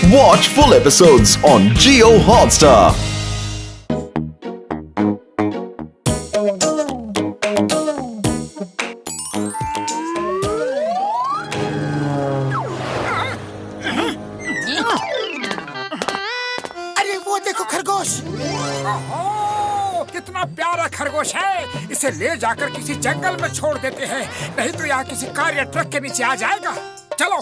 Watch full episodes on Jio Hotstar. अरे वो देखो खरगोश। कितना प्यारा खरगोश है। इसे ले जाकर किसी जंगल में छोड़ देते हैं, नहीं तो यहाँ किसी कार या ट्रक के नीचे आ जाएगा। चलो।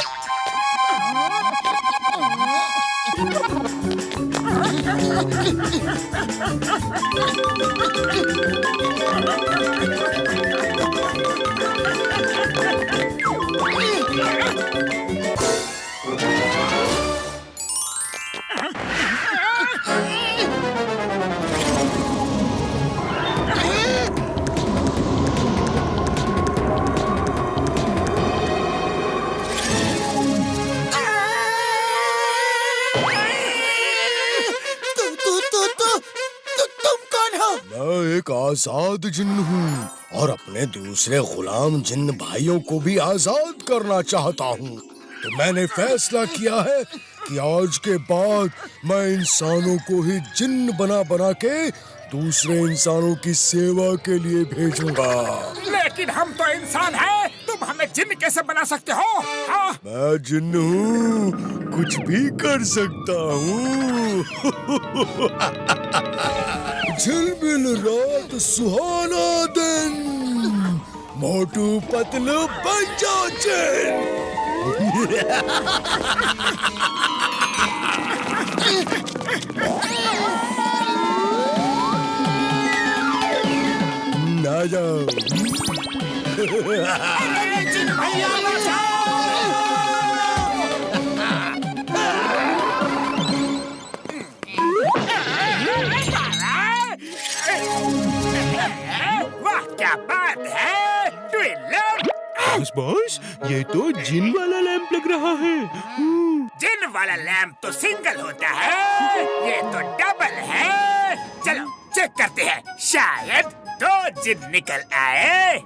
मैं एक आजाद जिन्न हूँ और अपने दूसरे गुलाम जिन्न भाइयों को भी आजाद करना चाहता हूँ। तो मैंने फैसला किया है कि आज के बाद मैं इंसानों को ही जिन्न बना बना के दूसरे इंसानों की सेवा के लिए भेजूंगा। लेकिन हम तो इंसान हैं, तुम हमें जिन्न कैसे बना सकते हो? हाँ? मैं जिन्न हूँ, कुछ भी कर सकता हूँ। झिलमिल रात सुहाना दिन, मोटू पतलू बन जाओ ना जाओ। जिन्न भैया बचाओ! वाह क्या बात है, ट्विन लैंप। बॉस, ये तो जिन वाला लैंप लग रहा है। जिन वाला लैंप तो सिंगल होता है, ये तो डबल है। चलो चेक करते हैं, शायद दो जिन निकल आए।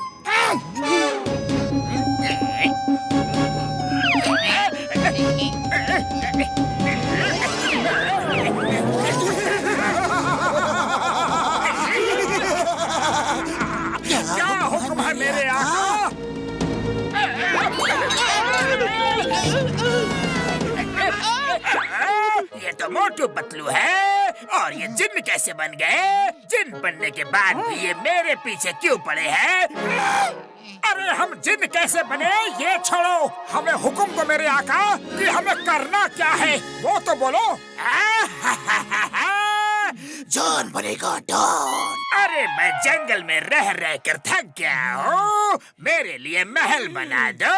क्या हुक्म है मेरे आका? ये तो मोटू पतलू है, और ये जिन्न कैसे बन गए? जिन्न बनने के बाद भी ये मेरे पीछे क्यों पड़े हैं? अरे हम जिन्न कैसे बने ये छोड़ो, हमें हुक्म दो मेरे आका कि हमें करना क्या है, वो तो बोलो। जॉन बनेगा डॉन। अरे मैं जंगल में रह रह कर थक गया हूँ, मेरे लिए महल बना दो।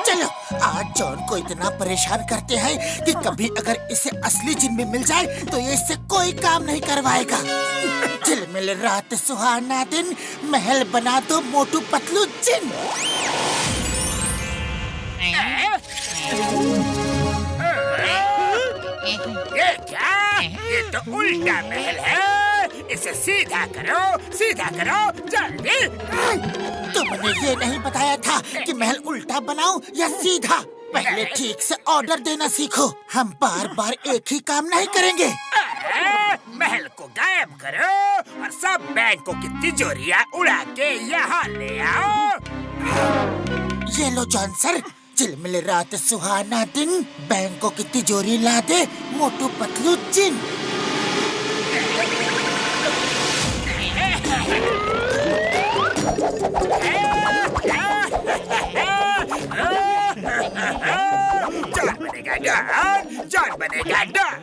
चलो आज जॉन को इतना परेशान करते हैं कि कभी अगर इसे असली जिन में मिल जाए तो ये इससे कोई काम नहीं करवाएगा। झिलमिल रात सुहाना दिन, महल बना दो मोटू पतलू जिन। ये क्या? ये तो उल्टा महल है, इसे सीधा करो जल्दी। तुमने ये नहीं बताया था कि महल उल्टा बनाऊं या सीधा? पहले ठीक से ऑर्डर देना सीखो, हम बार बार एक ही काम नहीं करेंगे। महल को गायब करो और सब बैंकों की तिजोरियां उड़ा के यहाँ ले आओ। ये लो जॉन सर, झिलमिल रात सुहाना दिन, बैंकों की तिजोरी ला दे मोटू पतलू जिन। जॉन बनेगा डॉन।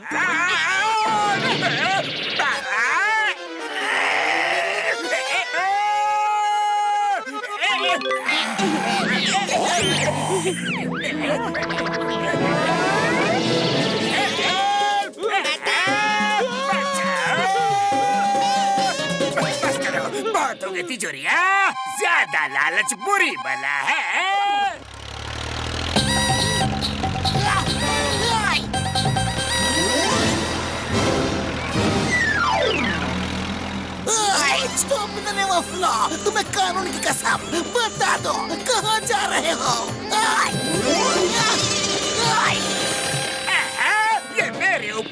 बहुत हो गई तिजोरिया, ज्यादा लालच बुरी बला है। तुम्हें कानून की कसम, बता दो कहाँ जा रहे हो?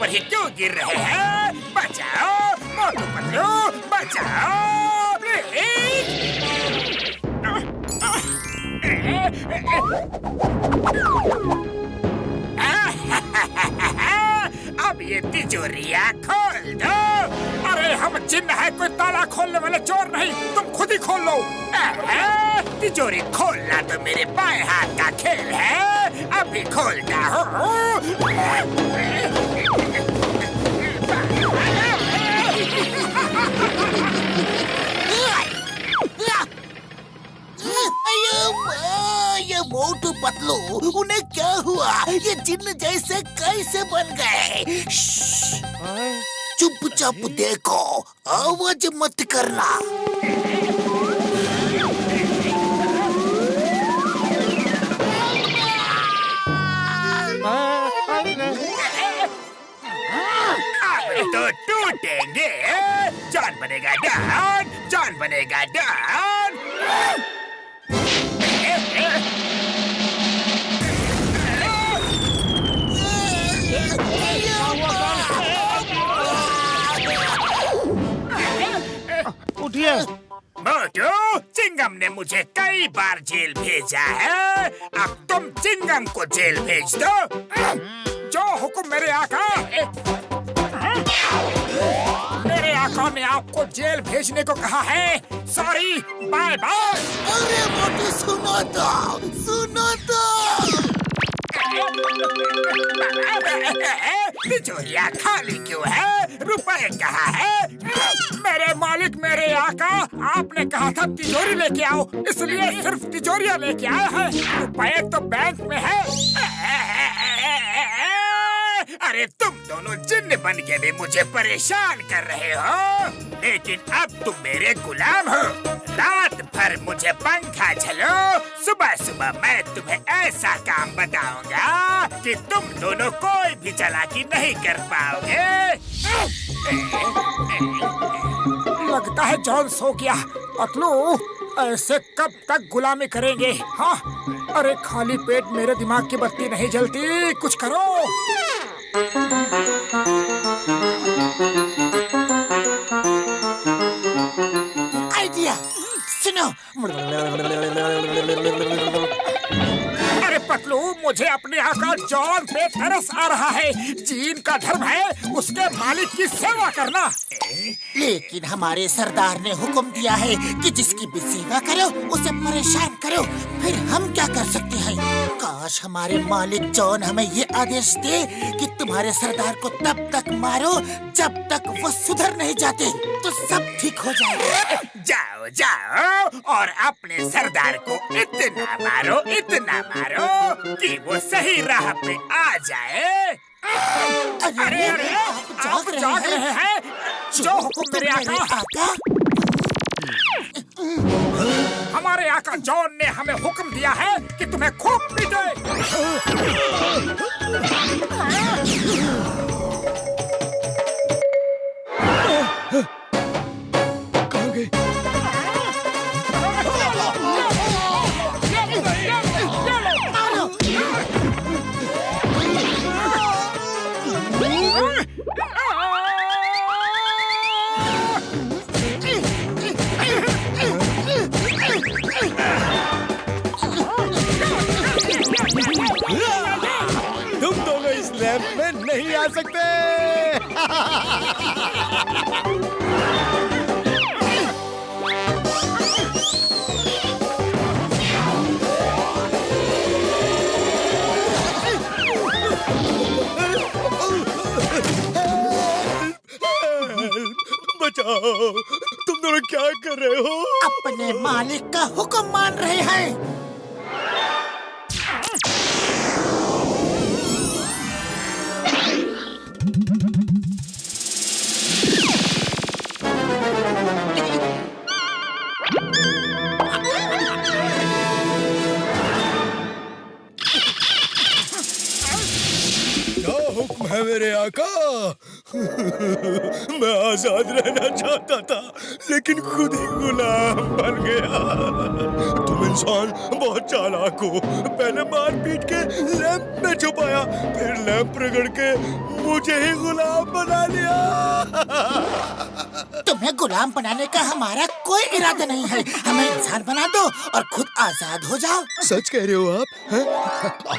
ऊपर ही क्यों गिर रहे हैं? बचाओ मोटू पतलू, बचाओ प्लीज। अब ये तिजोरियां खोल दो। अरे हम जिन्न है, कोई ताला खोलने वाले चोर नहीं, तुम खुद ही खोल लो। तिजोरी खोलना तो मेरे बाएं हाथ का खेल है, अभी खोलता हूँ। ये मोटू पतलू, उन्हें क्या हुआ? ये जिन्न जैसे कैसे बन गए? चुपचाप देखो, आवाज मत करना। तो टूटेंगे। जान बनेगा डॉन, जान बनेगा डॉन। उठिए। मोटू, चिंगम ने मुझे कई बार जेल भेजा है, अब तुम चिंगम को जेल भेज दो। जो हुक्म मेरे आका। मेरे आका ने आपको जेल भेजने को कहा है। Sorry, bye bye. अरे मोटू सुनो तो। तिजोरियां खाली क्यों है? रुपए कहाँ है? मेरे मालिक, मेरे आका, आपने कहा था तिजोरी लेके आओ, इसलिए सिर्फ तिजोरियां लेके आए हैं। रुपए तो बैंक में है। अरे तुम दोनों जिन्न बन के भी मुझे परेशान कर रहे हो, लेकिन अब तुम मेरे गुलाम हो। रात भर मुझे पंखा झलो, सुबह सुबह मैं तुम्हें ऐसा काम बताऊंगा कि तुम दोनों कोई भी चालाकी नहीं कर पाओगे। लगता है जॉन सो गया। पतलू, ऐसे कब तक गुलामी करेंगे? हाँ, अरे खाली पेट मेरे दिमाग की बत्ती नहीं जलती, कुछ करो। आइडिया सुनो। अरे पतलू, मुझे अपने आका जॉन पे तरस आ रहा है। जीन का धर्म है उसके मालिक की सेवा करना। लेकिन हमारे सरदार ने हुक्म दिया है कि जिसकी भी सेवा करो उसे परेशान करो, फिर हम क्या कर सकते हैं? काश हमारे मालिक जॉन हमें ये आदेश दे कि तुम्हारे सरदार को तब तक मारो जब तक वो सुधर नहीं जाते, तो सब ठीक हो जाएगा। जाओ जाओ और अपने सरदार को इतना मारो कि वो सही राह पे आ जाए। अरे आप जाग रहे हैं? जो हुक्म मेरे आका। हमारे आका जॉन ने हमें हुक्म दिया है कि तुम्हें खूब पीटे। कहाँ गए? तुम दोनों इस लैंप में नहीं आ सकते। बचाओ, तुम दोनों क्या कर रहे हो? अपने मालिक का हुक्म मान रहे हैं। क्या हुक्म है मेरे आका? मैं आजाद रहना चाहता था, लेकिन खुद ही गुलाम बन गया। तुम इंसान बहुत चालाक हो। पहले मार पीट के लैंप में छुपाया, फिर लैंप रगड़ के मुझे ही गुलाम बना लिया। तुम्हें गुलाम बनाने का हमारा कोई इरादा नहीं है। हमें इंसान बना दो और खुद आजाद हो जाओ। सच कह रहे हो आप हैं?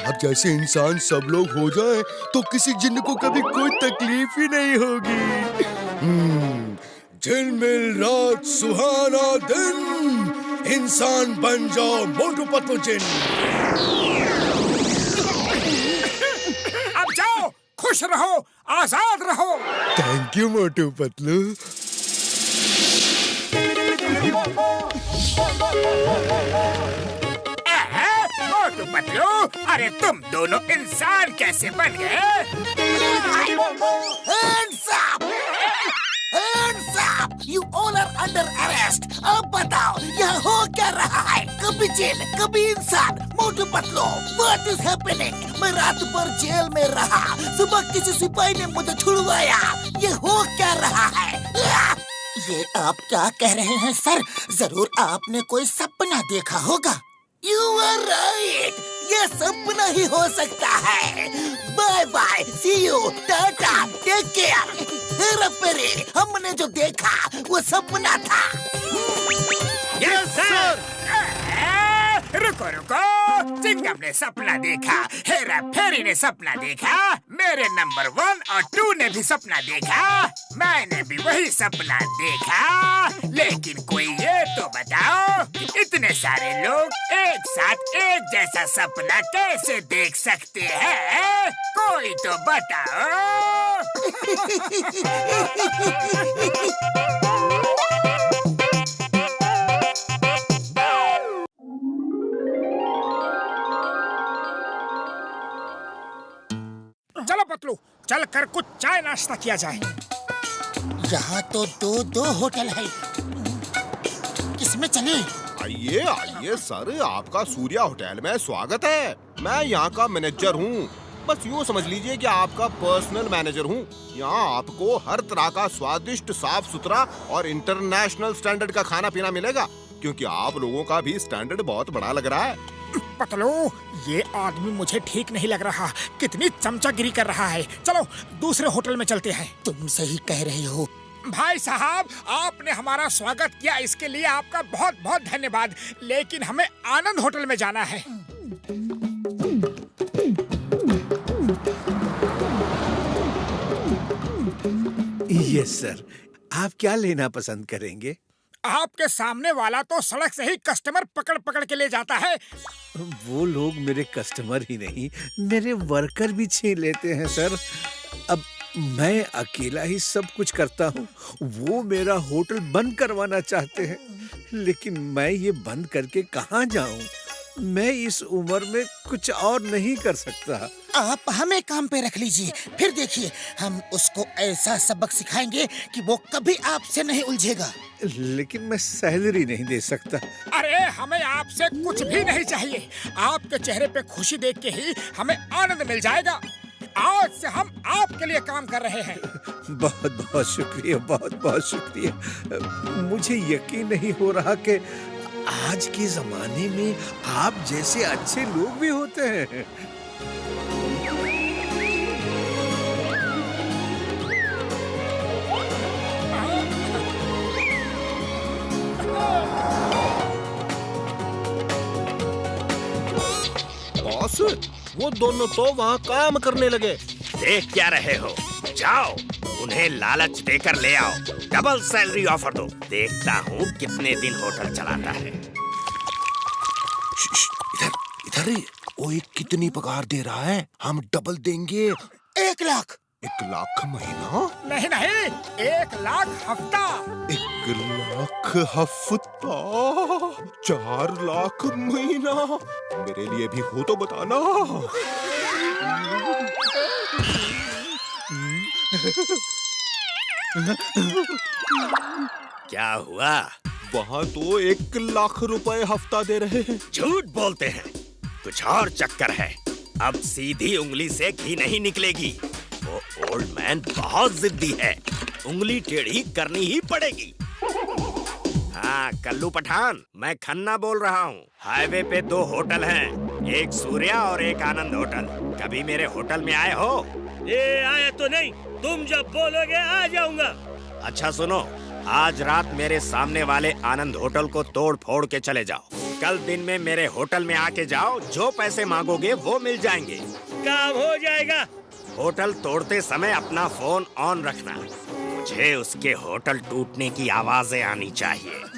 आप जैसे इंसान सब लोग हो जाएं तो किसी जिन्न को कभी कोई तकलीफ ही नहीं होगी। झिलमिल रात सुहाना दिन, इंसान बन जाओ मोटू पतलू जिन्न। अब जाओ, खुश रहो, आजाद रहो। Thank you Motu Patlu. मोटू पतलू, अरे तुम दोनों इंसान कैसे बन गए? Hands up! Hands up! You all are under arrest. अब बताओ यहाँ हो क्या रहा है? कभी जेल, कभी इंसान। Motu Patlu, what is happening? मैं रात भर जेल में रहा, सुबह किसी सिपाही ने मुझे छुड़वाया। ये हो क्या रहा है? ये आप क्या कह रहे हैं सर? जरूर आपने कोई सपना देखा होगा। You are right. ये सपना ही हो सकता है। Bye bye, see you, tata, take care. Hera Pheri, हमने जो देखा वो सपना था। Yes sir. रुको रुको, चिंगम ने सपना देखा, हेरा फेरी ने सपना देखा, मेरे नंबर 1 और 2 ने भी सपना देखा, मैंने भी वही सपना देखा। लेकिन कोई ये तो बताओ कि इतने सारे लोग एक साथ एक जैसा सपना कैसे देख सकते हैं? कोई तो बताओ। चलो पतलू, चल कर कुछ चाय नाश्ता किया जाए। यहाँ तो दो होटल है, किसमें चले? आइए आइए सर, आपका सूर्या होटल में स्वागत है। मैं यहाँ का मैनेजर हूँ। बस यूँ समझ लीजिए कि आपका पर्सनल मैनेजर हूँ। यहाँ आपको हर तरह का स्वादिष्ट, साफ सुथरा और इंटरनेशनल स्टैंडर्ड का खाना पीना मिलेगा, क्योंकि आप लोगों का भी स्टैंडर्ड बहुत बड़ा लग रहा है। पतलू, ये आदमी मुझे ठीक नहीं लग रहा। कितनी चमचागिरी कर रहा है। चलो दूसरे होटल में चलते हैं। तुम सही कह रहे हो भाई साहब, आपने हमारा स्वागत किया, इसके लिए आपका बहुत बहुत धन्यवाद। लेकिन हमें आनंद होटल में जाना है। यस सर, आप क्या लेना पसंद करेंगे? आपके सामने वाला तो सड़क से ही कस्टमर पकड़ पकड़ के ले जाता है। वो लोग मेरे कस्टमर ही नहीं, मेरे वर्कर भी छीन लेते हैं सर। अब मैं अकेला ही सब कुछ करता हूँ। वो मेरा होटल बंद करवाना चाहते हैं, लेकिन मैं ये बंद करके कहाँ जाऊँ? मैं इस उम्र में कुछ और नहीं कर सकता। आप हमें काम पे रख लीजिए, फिर देखिए हम उसको ऐसा सबक सिखाएंगे कि वो कभी आपसे नहीं उलझेगा। लेकिन मैं सैलरी नहीं दे सकता। अरे हमें आपसे कुछ भी नहीं चाहिए। आपके चेहरे पे खुशी देख के ही हमें आनंद मिल जाएगा। आज से हम आपके लिए काम कर रहे हैं। बहुत बहुत शुक्रिया, बहुत बहुत शुक्रिया। मुझे यकीन नहीं हो रहा कि आज के जमाने में आप जैसे अच्छे लोग भी होते हैं। बॉस, वो दोनों तो वहाँ काम करने लगे। देख क्या रहे हो? जाओ, उन्हें लालच देकर ले आओ। डबल सैलरी ऑफर दो। देखता हूँ कितने दिन होटल चलाता है। इधर इधर ही। वो एक कितनी पगार दे रहा है? हम डबल देंगे। 1 लाख। 1 लाख महीना? नहीं नहीं, 1 लाख हफ्ता। 1 लाख हफ्ता, 4 लाख महीना। मेरे लिए भी हो तो बताना। क्या हुआ? वहाँ तो 1 लाख रुपए हफ्ता दे रहे हैं। झूठ बोलते हैं। कुछ और चक्कर है। अब सीधी उंगली से घी नहीं निकलेगी। वो ओल्ड मैन बहुत जिद्दी है। उंगली टेढ़ी करनी ही पड़ेगी। हाँ कल्लू पठान, मैं खन्ना बोल रहा हूँ। हाईवे पे 2 होटल हैं, एक सूर्या और एक आनंद होटल। कभी मेरे होटल में आए हो? ये आया तो नहीं, तुम जब बोलोगे आ जाऊंगा। अच्छा सुनो, आज रात मेरे सामने वाले आनंद होटल को तोड़ फोड़ के चले जाओ। कल दिन में मेरे होटल में आके जाओ, जो पैसे मांगोगे वो मिल जाएंगे। काम हो जाएगा। होटल तोड़ते समय अपना फोन ऑन रखना, मुझे उसके होटल टूटने की आवाजें आनी चाहिए।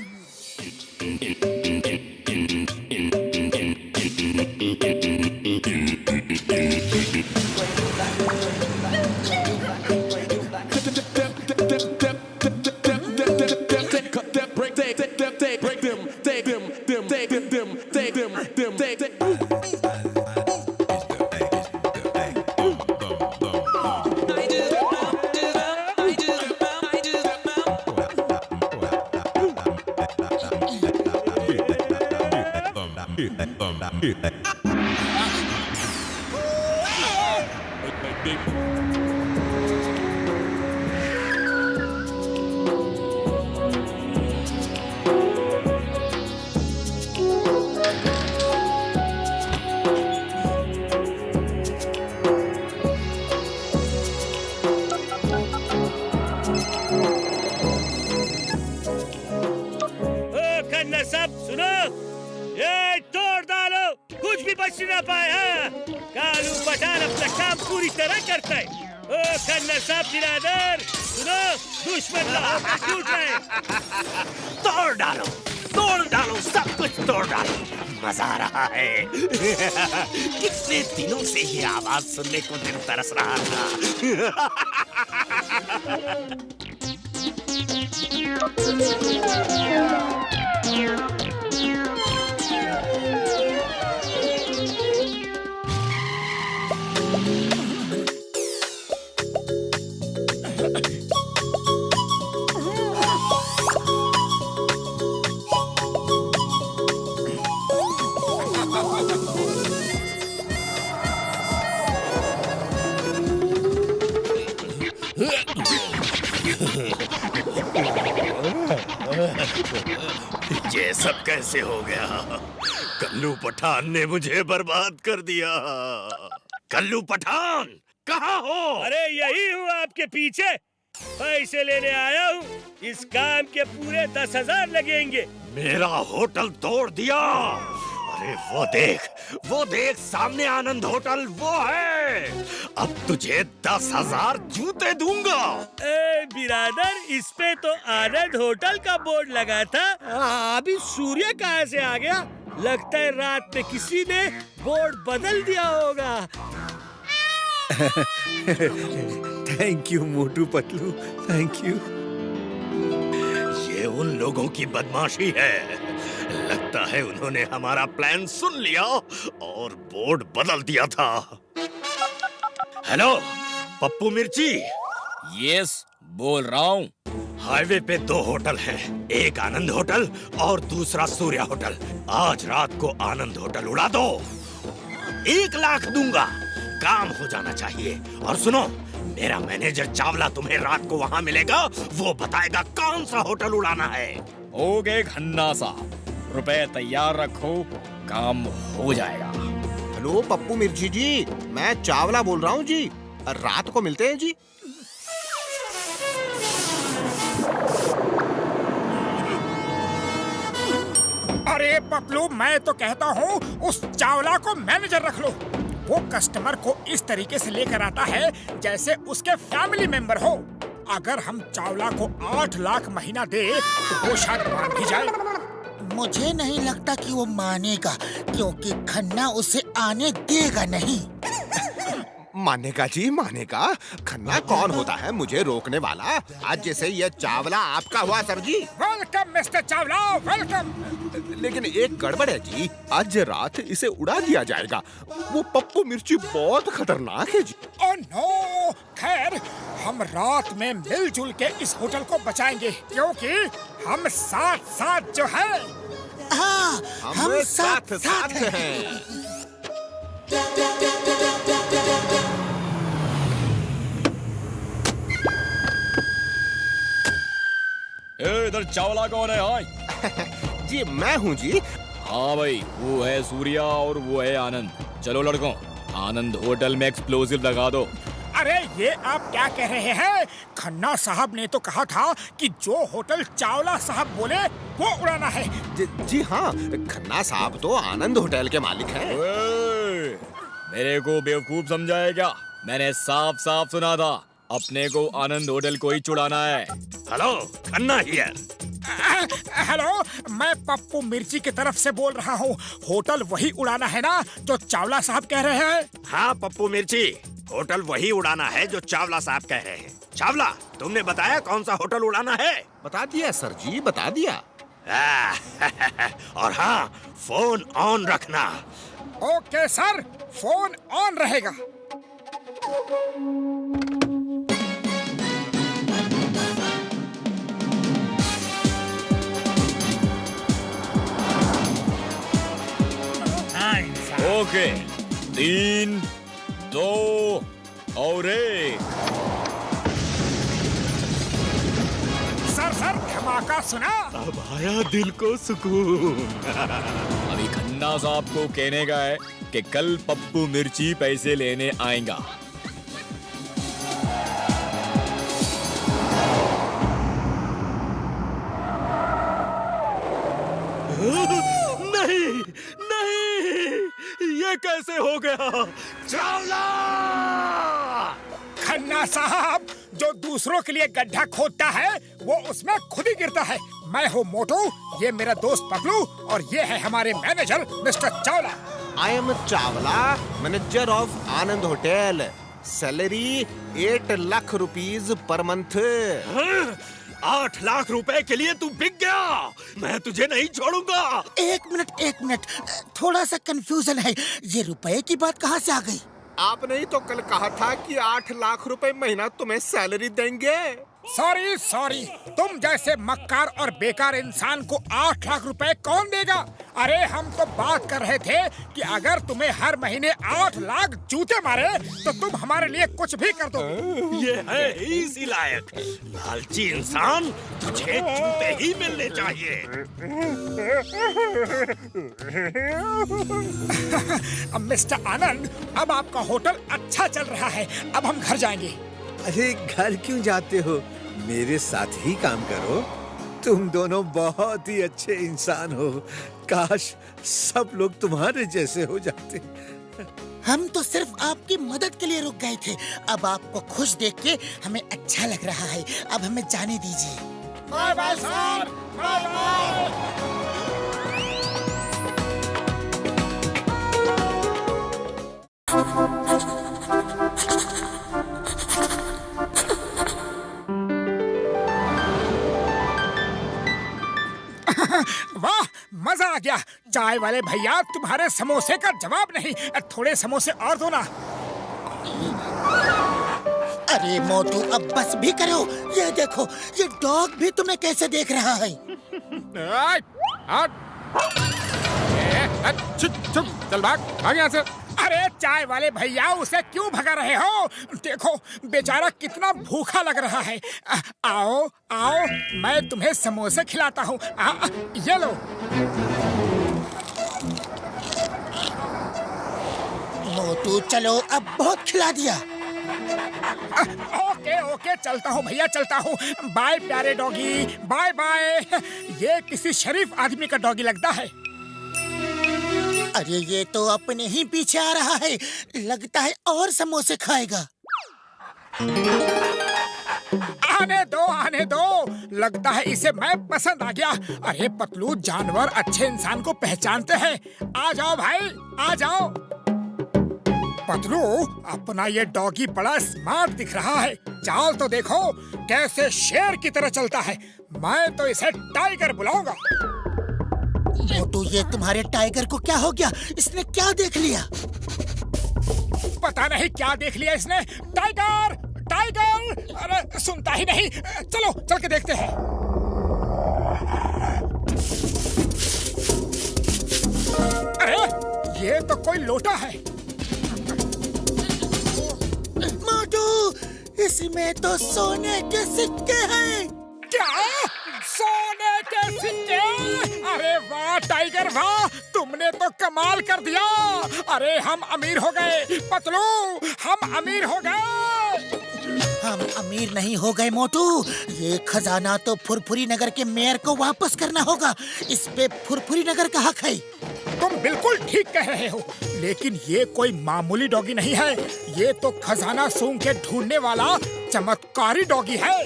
बच ना पाए। हाँ, कालू पठान अपना काम पूरी तरह करता है। ओ खन्ना साहब बिरादर, सुनो, दुश्मन का होकर टूट रहा है। तोड़ डालो, सब कुछ तोड़ डालो। मजा आ रहा है। कितने दिनों से ये आवाज सुनने को दिल तरस रहा था। ये सब कैसे हो गया? कल्लू पठान ने मुझे बर्बाद कर दिया। कल्लू पठान कहाँ हो? अरे यही हूँ आपके पीछे, पैसे लेने आया हूँ। इस काम के पूरे 10,000 लगेंगे। मेरा होटल तोड़ दिया। अरे वो देख सामने आनंद होटल वो है। अब तुझे 10,000 जूते दूंगा। ए बिरादर, इस पे तो आनंद होटल का बोर्ड लगा था। अभी सूर्य कहाँ से आ गया? लगता है रात में किसी ने बोर्ड बदल दिया होगा। Thank you Motu Patlu, thank you. ये उन लोगों की बदमाशी है। लगता है उन्होंने हमारा प्लान सुन लिया और बोर्ड बदल दिया था। हेलो पप्पू मिर्ची। यस, बोल रहा हूँ। हाईवे पे 2 होटल हैं, एक आनंद होटल और दूसरा सूर्य होटल। आज रात को आनंद होटल उड़ा दो, 1 लाख दूंगा। काम हो जाना चाहिए। और सुनो, मेरा मैनेजर चावला तुम्हें रात को वहाँ मिलेगा। वो बताएगा कौन सा होटल उड़ाना है। ओके खन्ना साहब, रुपए तैयार रखो, काम हो जाएगा। हेलो पप्पू मिर्ची जी, मैं चावला बोल रहा हूँ जी। रात को मिलते हैं जी। अरे पतलू, मैं तो कहता हूँ उस चावला को मैनेजर रख लो। वो कस्टमर को इस तरीके से लेकर आता है जैसे उसके फैमिली मेंबर हो। अगर हम चावला को 8 लाख महीना दे तो वो शायद मान भी जाए। मुझे नहीं लगता कि वो मानेगा, क्योंकि खन्ना उसे आने देगा नहीं। मानेगा जी, मानेगा। खन्ना कौन होता है मुझे रोकने वाला? आज जैसे ये चावला आपका हुआ सर जी। Welcome mister Chawla, welcome. लेकिन एक गड़बड़ है जी, आज रात इसे उड़ा दिया जाएगा। वो पप्पू मिर्ची बहुत खतरनाक है जी। ओह नो, खैर हम रात में मिलजुल के इस होटल को बचाएंगे, क्योंकि हम साथ जो है। हाँ, हम साथ हैं। इधर चावला कौन है? हाँ जी मैं हूँ जी। हाँ भाई, वो है सूर्या और वो है आनंद। चलो लड़कों, आनंद होटल में एक्सप्लोसिव लगा दो। अरे ये आप क्या कह रहे हैं? खन्ना साहब ने तो कहा था कि जो होटल चावला साहब बोले वो उड़ाना है। जी हाँ, खन्ना साहब तो आनंद होटल के मालिक हैं। मेरे को बेवकूफ समझाया क्या? मैंने साफ साफ सुना था अपने को आनंद होटल को ही चुड़ाना है। Hello, Khanna here. हेलो, मैं पप्पू मिर्ची की तरफ से बोल रहा हूँ। होटल वही उड़ाना है ना जो चावला साहब कह रहे हैं? हाँ पप्पू मिर्ची, होटल वही उड़ाना है जो चावला साहब कह रहे हैं। चावला, तुमने बताया कौन सा होटल उड़ाना है? बता दिया सर जी, बता दिया। और हाँ, फोन ऑन रखना। ओके सर, फोन ऑन रहेगा। ओके, 3, 2 और 1। सर धमाका सुना? अब आया दिल को सुकून। अभी खन्ना साहब को कहने का है कि कल पप्पू मिर्ची पैसे लेने आएगा। नहीं नहीं, ये कैसे हो गया? चावला! खन्ना साहब, जो दूसरों के लिए गड्ढा खोदता है वो उसमें खुद ही गिरता है। मैं हूँ मोटू, ये मेरा दोस्त पपलू और ये है हमारे manager mister Chawla. I am Chawla, manager of Anand hotel. Salary 8 lakh rupees per month. 8 lakh रुपए के लिए तू बिक गया? मैं तुझे नहीं छोड़ूंगा। एक मिनट, थोड़ा सा कंफ्यूजन है। ये रुपए की बात कहाँ से आ गई? आपने ही तो कल कहा था कि 8 लाख रुपए महीना तुम्हें सैलरी देंगे। सॉरी, तुम जैसे मक्कार और बेकार इंसान को 8 लाख रुपए कौन देगा? अरे हम तो बात कर रहे थे कि अगर तुम्हें हर महीने 8 लाख जूते मारे तो तुम हमारे लिए कुछ भी कर दो। ये है इसी लायक। लालची इंसान, तुझे जूते ही मिलने चाहिए। मिस्टर आनंद, अब आपका होटल अच्छा चल रहा है, अब हम घर जाएंगे। अरे घर क्यों जाते हो? मेरे साथ ही काम करो। तुम दोनों बहुत ही अच्छे इंसान हो। काश सब लोग तुम्हारे जैसे हो जाते। हम तो सिर्फ आपकी मदद के लिए रुक गए थे। अब आपको खुश देख के हमें अच्छा लग रहा है। अब हमें जाने दीजिए। Bye bye sir, bye bye. वाह, मजा आ गया। चाय वाले भैया, तुम्हारे समोसे का जवाब नहीं। थोड़े समोसे और दो ना। अरे मोटू, अब बस भी करो। ये देखो, ये डॉग भी तुम्हें कैसे देख रहा है। चल भाग यहाँ से। अरे चाय वाले भैया, उसे क्यों भगा रहे हो? देखो बेचारा कितना भूखा लग रहा है। आओ, मैं तुम्हें समोसे खिलाता हूँ। ये लो। मोटू चलो, अब बहुत खिला दिया। ओके, चलता हूँ भैया, चलता हूँ। बाय प्यारे डॉगी, बाय बाय। ये किसी शरीफ आदमी का डॉगी लगता है। अरे ये तो अपने ही पीछे आ रहा है। लगता है और समोसे खाएगा। आने दो। लगता है इसे मैं पसंद आ गया। अरे पतलू, जानवर अच्छे इंसान को पहचानते हैं। आ जाओ भाई, आ जाओ। पतलू, अपना ये डॉगी बड़ा स्मार्ट दिख रहा है। चाल तो देखो, कैसे शेर की तरह चलता है। मैं तो इसे टाइगर बुलाऊंगा। मोटू, ये तुम्हारे टाइगर को क्या हो गया? इसने क्या देख लिया? पता नहीं क्या देख लिया इसने। टाइगर! अरे सुनता ही नहीं। चलो चल के देखते हैं। अरे ये तो कोई लोटा है। मोटू, इसमें तो सोने के सिक्के हैं। क्या? सोने के सिक्के? अरे वाह टाइगर, वाह, तुमने तो कमाल कर दिया। अरे हम अमीर हो गए पतलू, हम अमीर हो गए। हम अमीर नहीं हो गए मोटू। ये खजाना तो फुरफुरी नगर के मेयर को वापस करना होगा। इस पे फुरफुरी नगर का हक है। तुम बिल्कुल ठीक कह रहे हो, लेकिन ये कोई मामूली डॉगी नहीं है। ये तो खजाना सूंघ के ढूंढने वाला चमत्कारी डॉगी है।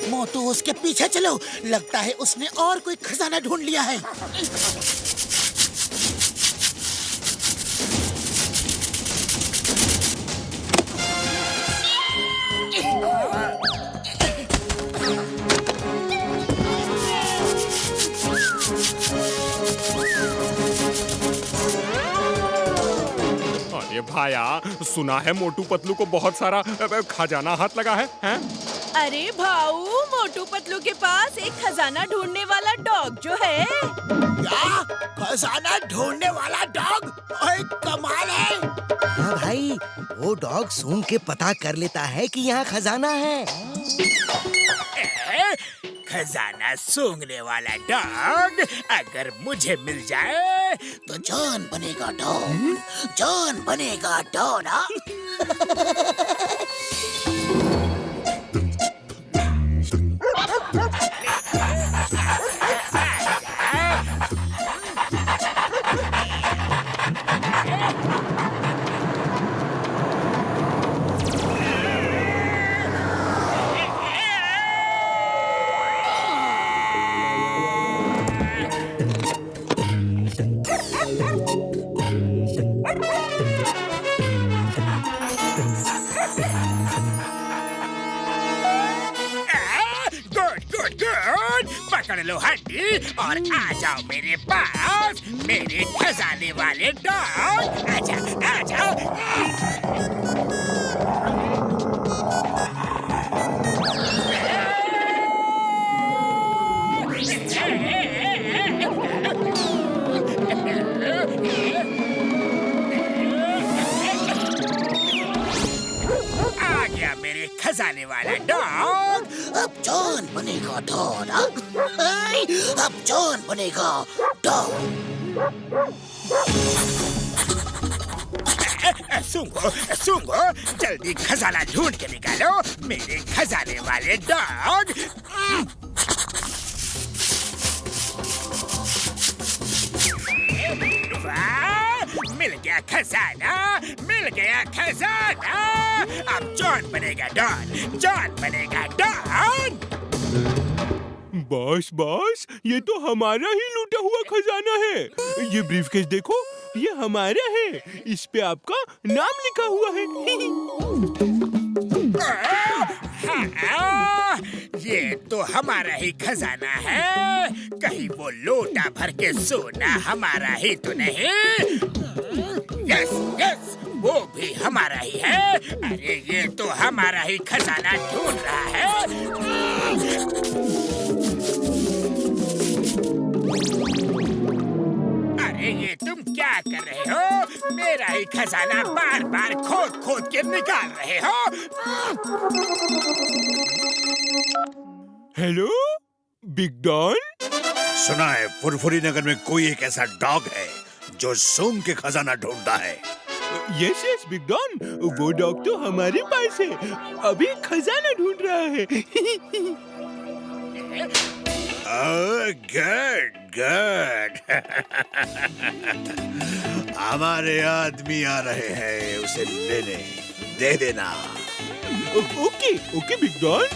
मोटू उसके पीछे चलो, लगता है उसने और कोई खजाना ढूंढ लिया है। अरे भाया, सुना है मोटू पतलू को बहुत सारा खजाना हाथ लगा है, हैं? अरे भाऊ, मोटू पतलू के पास एक खजाना ढूंढने वाला डॉग जो है। क्या? खजाना ढूंढने वाला डॉग? ओए कमाल है। हाँ भाई, वो डॉग सूंघ के पता कर लेता है कि यहाँ खजाना है। खजाना सूंघने वाला डॉग अगर मुझे मिल जाए तो जॉन बनेगा डॉन। जॉन बनेगा डॉन। पकड़ लो हड्डी और आ जाओ मेरे पास, मेरे खजाने वाले डॉग। आजा आजा। आ गया मेरे खजाने वाला डॉग। अब जॉन बनेगा डॉन। अब जॉन बनेगा डॉन। सूंघो सूंघो, जल्दी खजाना ढूंढ के निकालो मेरे खजाने वाले डॉग। मिल गया खजाना, मिल गया खजाना। अब जॉन बनेगा डॉन, जॉन बनेगा डॉन। बॉस बॉस, ये तो हमारा ही लूटा हुआ खजाना है। ये ब्रीफकेस देखो, ये हमारा है। इस पे आपका नाम लिखा हुआ है। हाँ, ये तो हमारा ही खजाना है। कहीं वो लोटा भर के सोना हमारा ही तो नहीं? यस यस, वो भी हमारा ही है। अरे ये तो हमारा ही खजाना ढूंढ रहा है। अरे ये तुम क्या कर रहे हो? मेरा ही खजाना बार बार खोद खोद के निकाल रहे हो। Hello big don. सुना है फुरफुरी नगर में कोई एक ऐसा डॉग है जो सूंघ के खजाना ढूंढता है। यस यस बिग डॉन, वो डॉग तो हमारे पास है। अभी खजाना ढूंढ रहा है। Good good. हमारे आदमी आ रहे हैं उसे लेने। दे देना। Okay okay big don.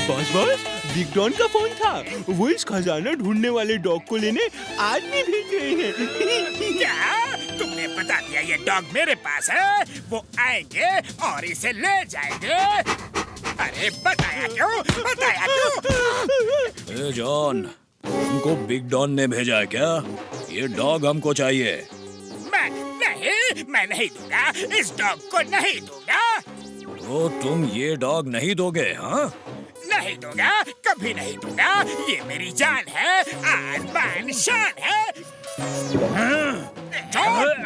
Boss boss, big don का फोन था। वो इस खजाना ढूंढने वाले डॉग को लेने आदमी भेज रहे हैं। क्या तुमने बता दिया ये डॉग मेरे पास है? वो आएंगे और इसे ले जाएंगे। अरे बताया क्यों? बताया क्यों? ए जॉन, तुमको बिग डॉन ने भेजा है क्या? ये डॉग हमको चाहिए। मैं नहीं दूंगा, इस डॉग को नहीं दूंगा। तो तुम ये डॉग नहीं दोगे? हाँ, नहीं दूंगा, कभी नहीं दूंगा। ये मेरी जान है, आन बान शान है। जॉन,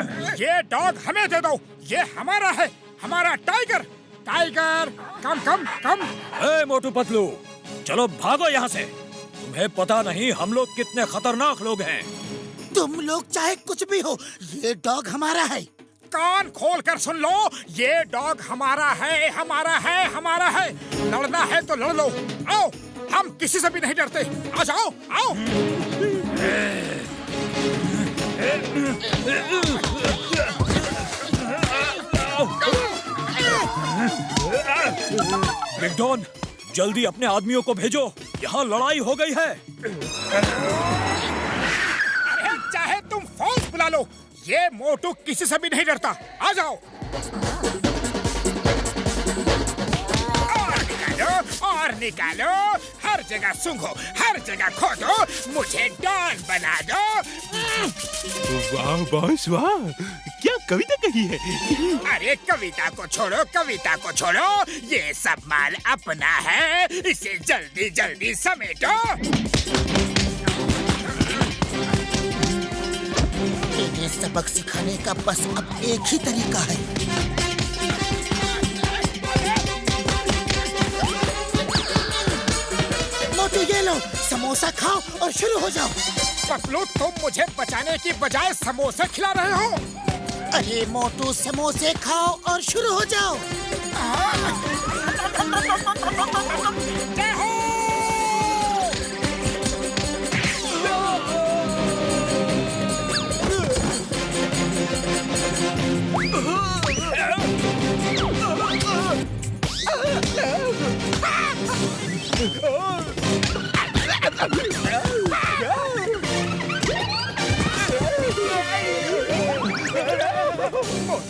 ये डॉग हमें दे दो। ये हमारा है, हमारा टाइगर। टाइगर, कम कम कम। ए मोटू पतलू, चलो भागो यहाँ से। तुम्हें पता नहीं हम लोग कितने खतरनाक लोग हैं। तुम लोग चाहे कुछ भी हो, ये डॉग हमारा है। कान खोल कर सुन लो, ये डॉग हमारा है, हमारा है, हमारा है। लड़ना है तो लड़ लो। आओ, हम किसी से भी नहीं डरते। आ जाओ, आओ। बिग डॉन, जल्दी अपने आदमियों को भेजो, यहाँ लड़ाई हो गई है। अरे चाहे तुम फौज बुला लो, ये मोटू किसी से भी नहीं डरता। आ जाओ। और निकालो, हर जगह सूंघो, हर जगह खोदो, मुझे डॉन बना दो। वाह बॉस वाह, क्या कविता कही है। अरे कविता को छोड़ो, कविता को छोड़ो, ये सब माल अपना है, इसे जल्दी जल्दी समेटो। इन्हें सबक सिखाने का बस अब एक ही तरीका है। मोटू ये लो, समोसा खाओ और शुरू हो जाओ। पतलू, तुम मुझे बचाने की बजाय समोसे खिला रहे हो। अरे मोटू, समोसे खाओ और शुरू हो जाओ।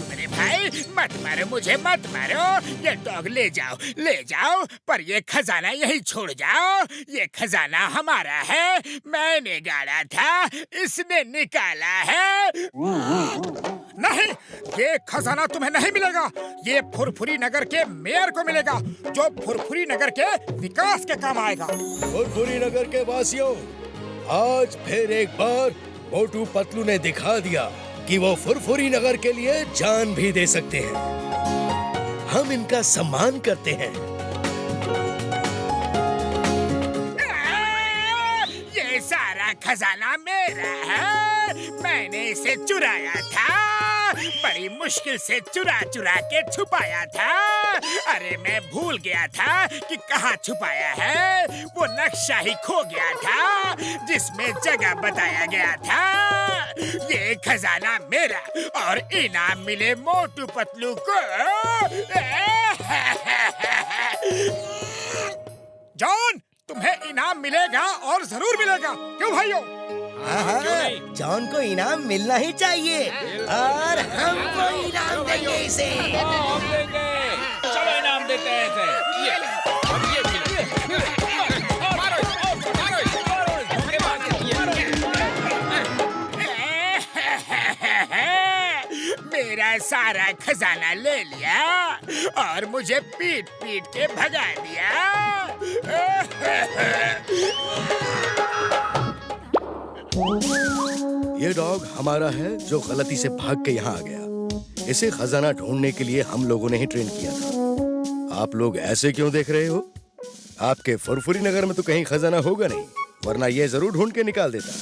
मेरे भाई, मत मारो मुझे, मत मारो। ये डॉग ले जाओ, ले जाओ, पर ये खजाना यही छोड़ जाओ। ये खजाना हमारा है, मैंने गाड़ा था, इसने निकाला है। नहीं, ये खजाना तुम्हें नहीं मिलेगा। ये फुरफुरी नगर के मेयर को मिलेगा, जो फुरफुरी नगर के विकास के काम आएगा। फुरफुरी नगर के वासियों, आज फिर एक बार मोटू पतलू ने दिखा दिया कि वो फुरफुरी नगर के लिए जान भी दे सकते हैं। हम इनका सम्मान करते हैं। ये सारा खजाना मेरा है, मैंने इसे चुराया था, बड़ी मुश्किल से चुरा चुरा के छुपाया था। अरे मैं भूल गया था कि कहाँ छुपाया है। वो नक्शा ही खो गया था जिसमें जगह बताया गया था। ये खजाना मेरा और इनाम मिले मोटू पतलू को। जॉन, तुम्हें इनाम मिलेगा और जरूर मिलेगा, क्यों भाइयों? हाँ, जॉन को इनाम मिलना ही चाहिए और हमको इनाम देंगे इसे। हम देंगे, चलो इनाम देते हैं इसे। मेरा सारा खजाना ले लिया और मुझे पीट पीट के भगा दिया। ये डॉग हमारा है जो गलती से भाग के यहाँ आ गया। इसे खजाना ढूंढने के लिए हम लोगों ने ही ट्रेन किया था। आप लोग ऐसे क्यों देख रहे हो? आपके फुरफुरी नगर में तो कहीं खजाना होगा नहीं, वरना ये जरूर ढूंढ के निकाल देता।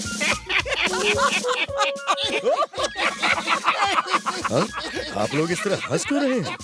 हाँ? आप लोग इस तरह हंस क्यों रहे हैं?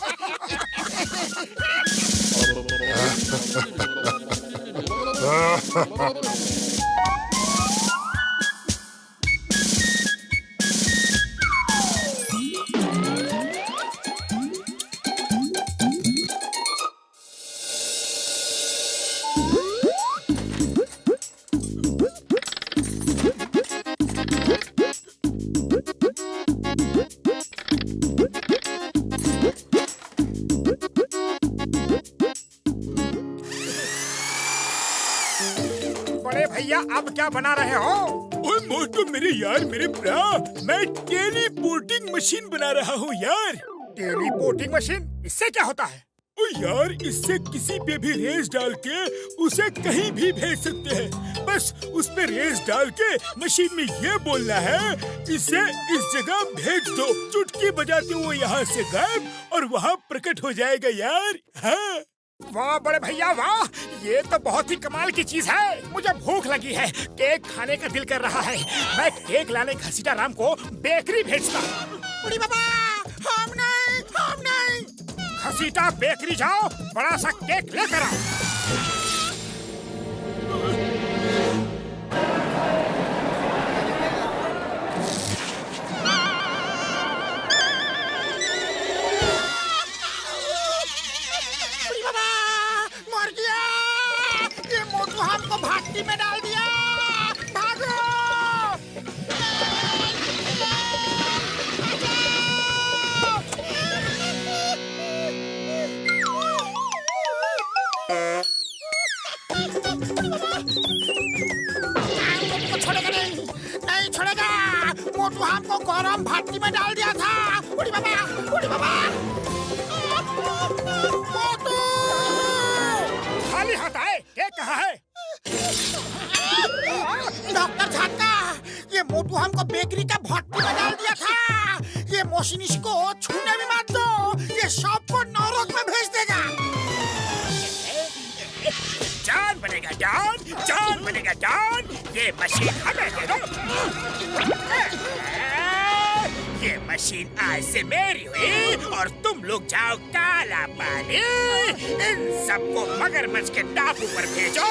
भैया, अब क्या बना रहे हो? ओए मोटू मेरे यार, मेरे ब्रा, मैं टेलीपोर्टिंग मशीन बना रहा हूँ यार। Teleporting machine? इससे क्या होता है? ओ यार, इससे किसी पे भी रेस डाल के उसे कहीं भी भेज सकते हैं। बस उस पे रेस डाल के मशीन में ये बोलना है, इसे इस जगह भेज दो। चुटकी बजाते वो यहाँ से गायब और वहाँ प्रकट हो जाएगा यार। हाँ। वाह बड़े भैया वाह, ये तो बहुत ही कमाल की चीज है। मुझे भूख लगी है, केक खाने का दिल कर रहा है। मैं केक लाने घसीटा राम को बेकरी भेजता। बड़ी बाबा, रोसीटा बेकरी जाओ, बड़ा सा केक लेकर आओ। मर गया, ये मोटू हमको भाटी में डाल दिया। भागो! छोड़ेगा नहीं छोड़ेगा। मोटू हमको गरम भाटी में डाल दिया था। उड़ी बाबा, उड़ी बाबा। मोटू! खाली हाथ आए, केक कहाँ है? डॉक्टर झाका, ये मोटू हमको बेकरी का भट्टी में डाल दिया था। ये मोशिनिश को छूने भी मत दो, ये शॉप को नौरोज में भेज देगा। जॉन बनेगा जॉन, जॉन बनेगा जॉन। ये मशीन हमें दे दो। ये मशीन आज से मेरी हुई और तुम लोग जाओ काला पानी। इन सबको मगरमच्छ के टापू पर भेजो।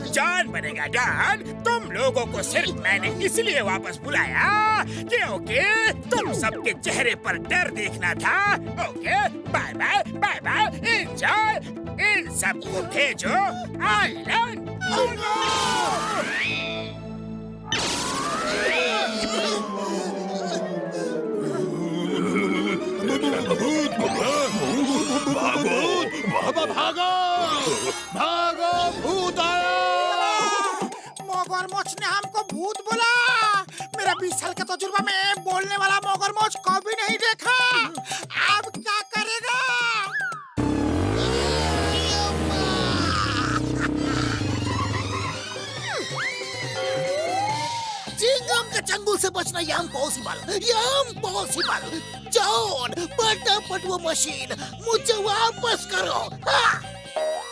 जॉन बनेगा जॉन। तुम लोगों को सिर्फ मैंने इसलिए वापस बुलाया क्योंकि तुम सबके चेहरे पर डर देखना था। Okay, bye bye bye bye. Enjoy. इन सबको भेजो आइलैंड। भागो भागो भागो, भूत आया। मगरमच्छ ने हमको भूत बोला। मेरा 20 साल का तजुर्बा में बोलने वाला मगरमच्छ कभी नहीं देखा। अब क्या करेगा? चिंगम के चंगुल से बचना इम्पॉसिबल। जॉन, फटाफट वो मशीन मुझे वापस करो। हाँ।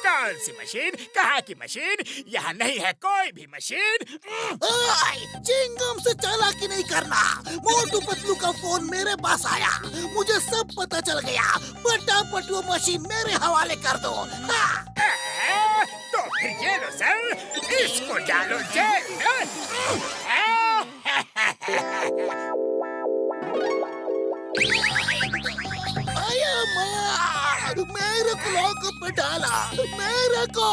कौन सी मशीन? कहाँ की मशीन? यहाँ नहीं है कोई भी मशीन। चिंगम से चालाकी नहीं करना। मोटू पतलू का फोन मेरे पास आया, मुझे सब पता चल गया। फटाफट वो मशीन मेरे हवाले कर दो। तो फिर ये लो सर, इसको डालो जेल में। मेरे को लॉकअप में डाला, मेरे को।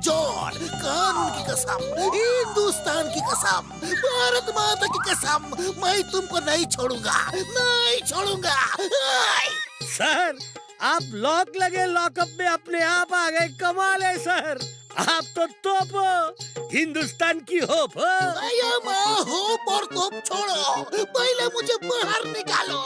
जॉन, कानून की कसम, हिंदुस्तान की कसम, भारत माता की कसम, मैं तुमको नहीं छोड़ूंगा, नहीं छोड़ूंगा। सर, आप लॉक लगे लॉकअप में अपने आप आ गए। कमाल है सर, आप तो तोप हो, हिंदुस्तान की होप हो। होप और तोप छोड़ो, पहले मुझे बाहर निकालो।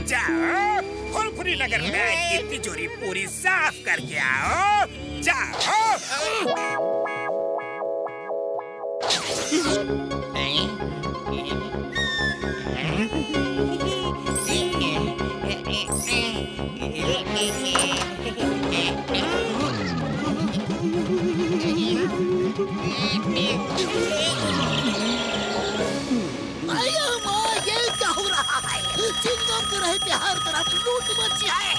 जाओ, फुलफुली नगर बैंक की तिजोरी पूरी साफ करके आओ। जाओ। चिंगम के रहते हर तरफ लूट मची है।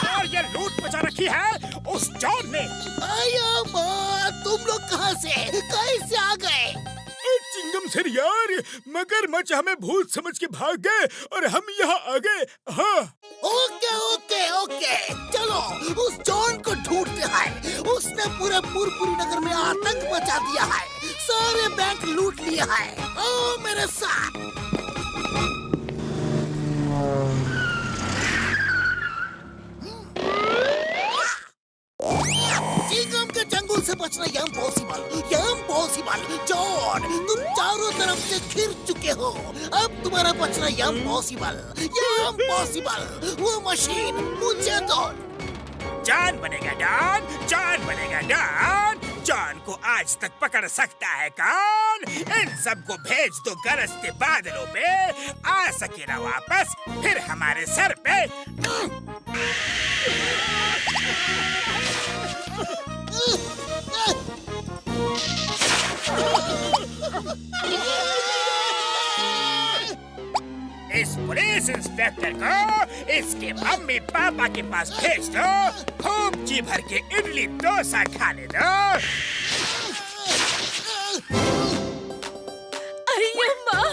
और ये लूट मचा रखी है उस जॉन ने। तुम लोग कहाँ से कैसे आ गए? चिंगम सर यार, मगरमच्छ हमें भूत समझ के भाग गए और हम यहाँ आ गए। हाँ ओके ओके ओके, चलो उस जॉन को ढूंढते हैं। उसने पूरे पुरपुरी नगर में आतंक मचा दिया है, सारे बैंक लूट लिया है। ओ मेरे साथ। चिंगम के चंगुल से बचना इम्पॉसिबल। जॉन, तुम चारों तरफ से घिर चुके हो, अब तुम्हारा बचना इम्पॉसिबल। वो मशीन मुझे दो। जॉन बनेगा डॉन, जॉन बनेगा डॉन। जॉन को आज तक पकड़ सकता है कौन? इन सबको भेज दो गरजते बादलों पे, आ सके ना वापस फिर हमारे सर पे। इस पुलिस इंस्पेक्टर को इसके मम्मी पापा के पास भेज दो, खूब जी भर के इडली डोसा खाने दो। अरे माँ,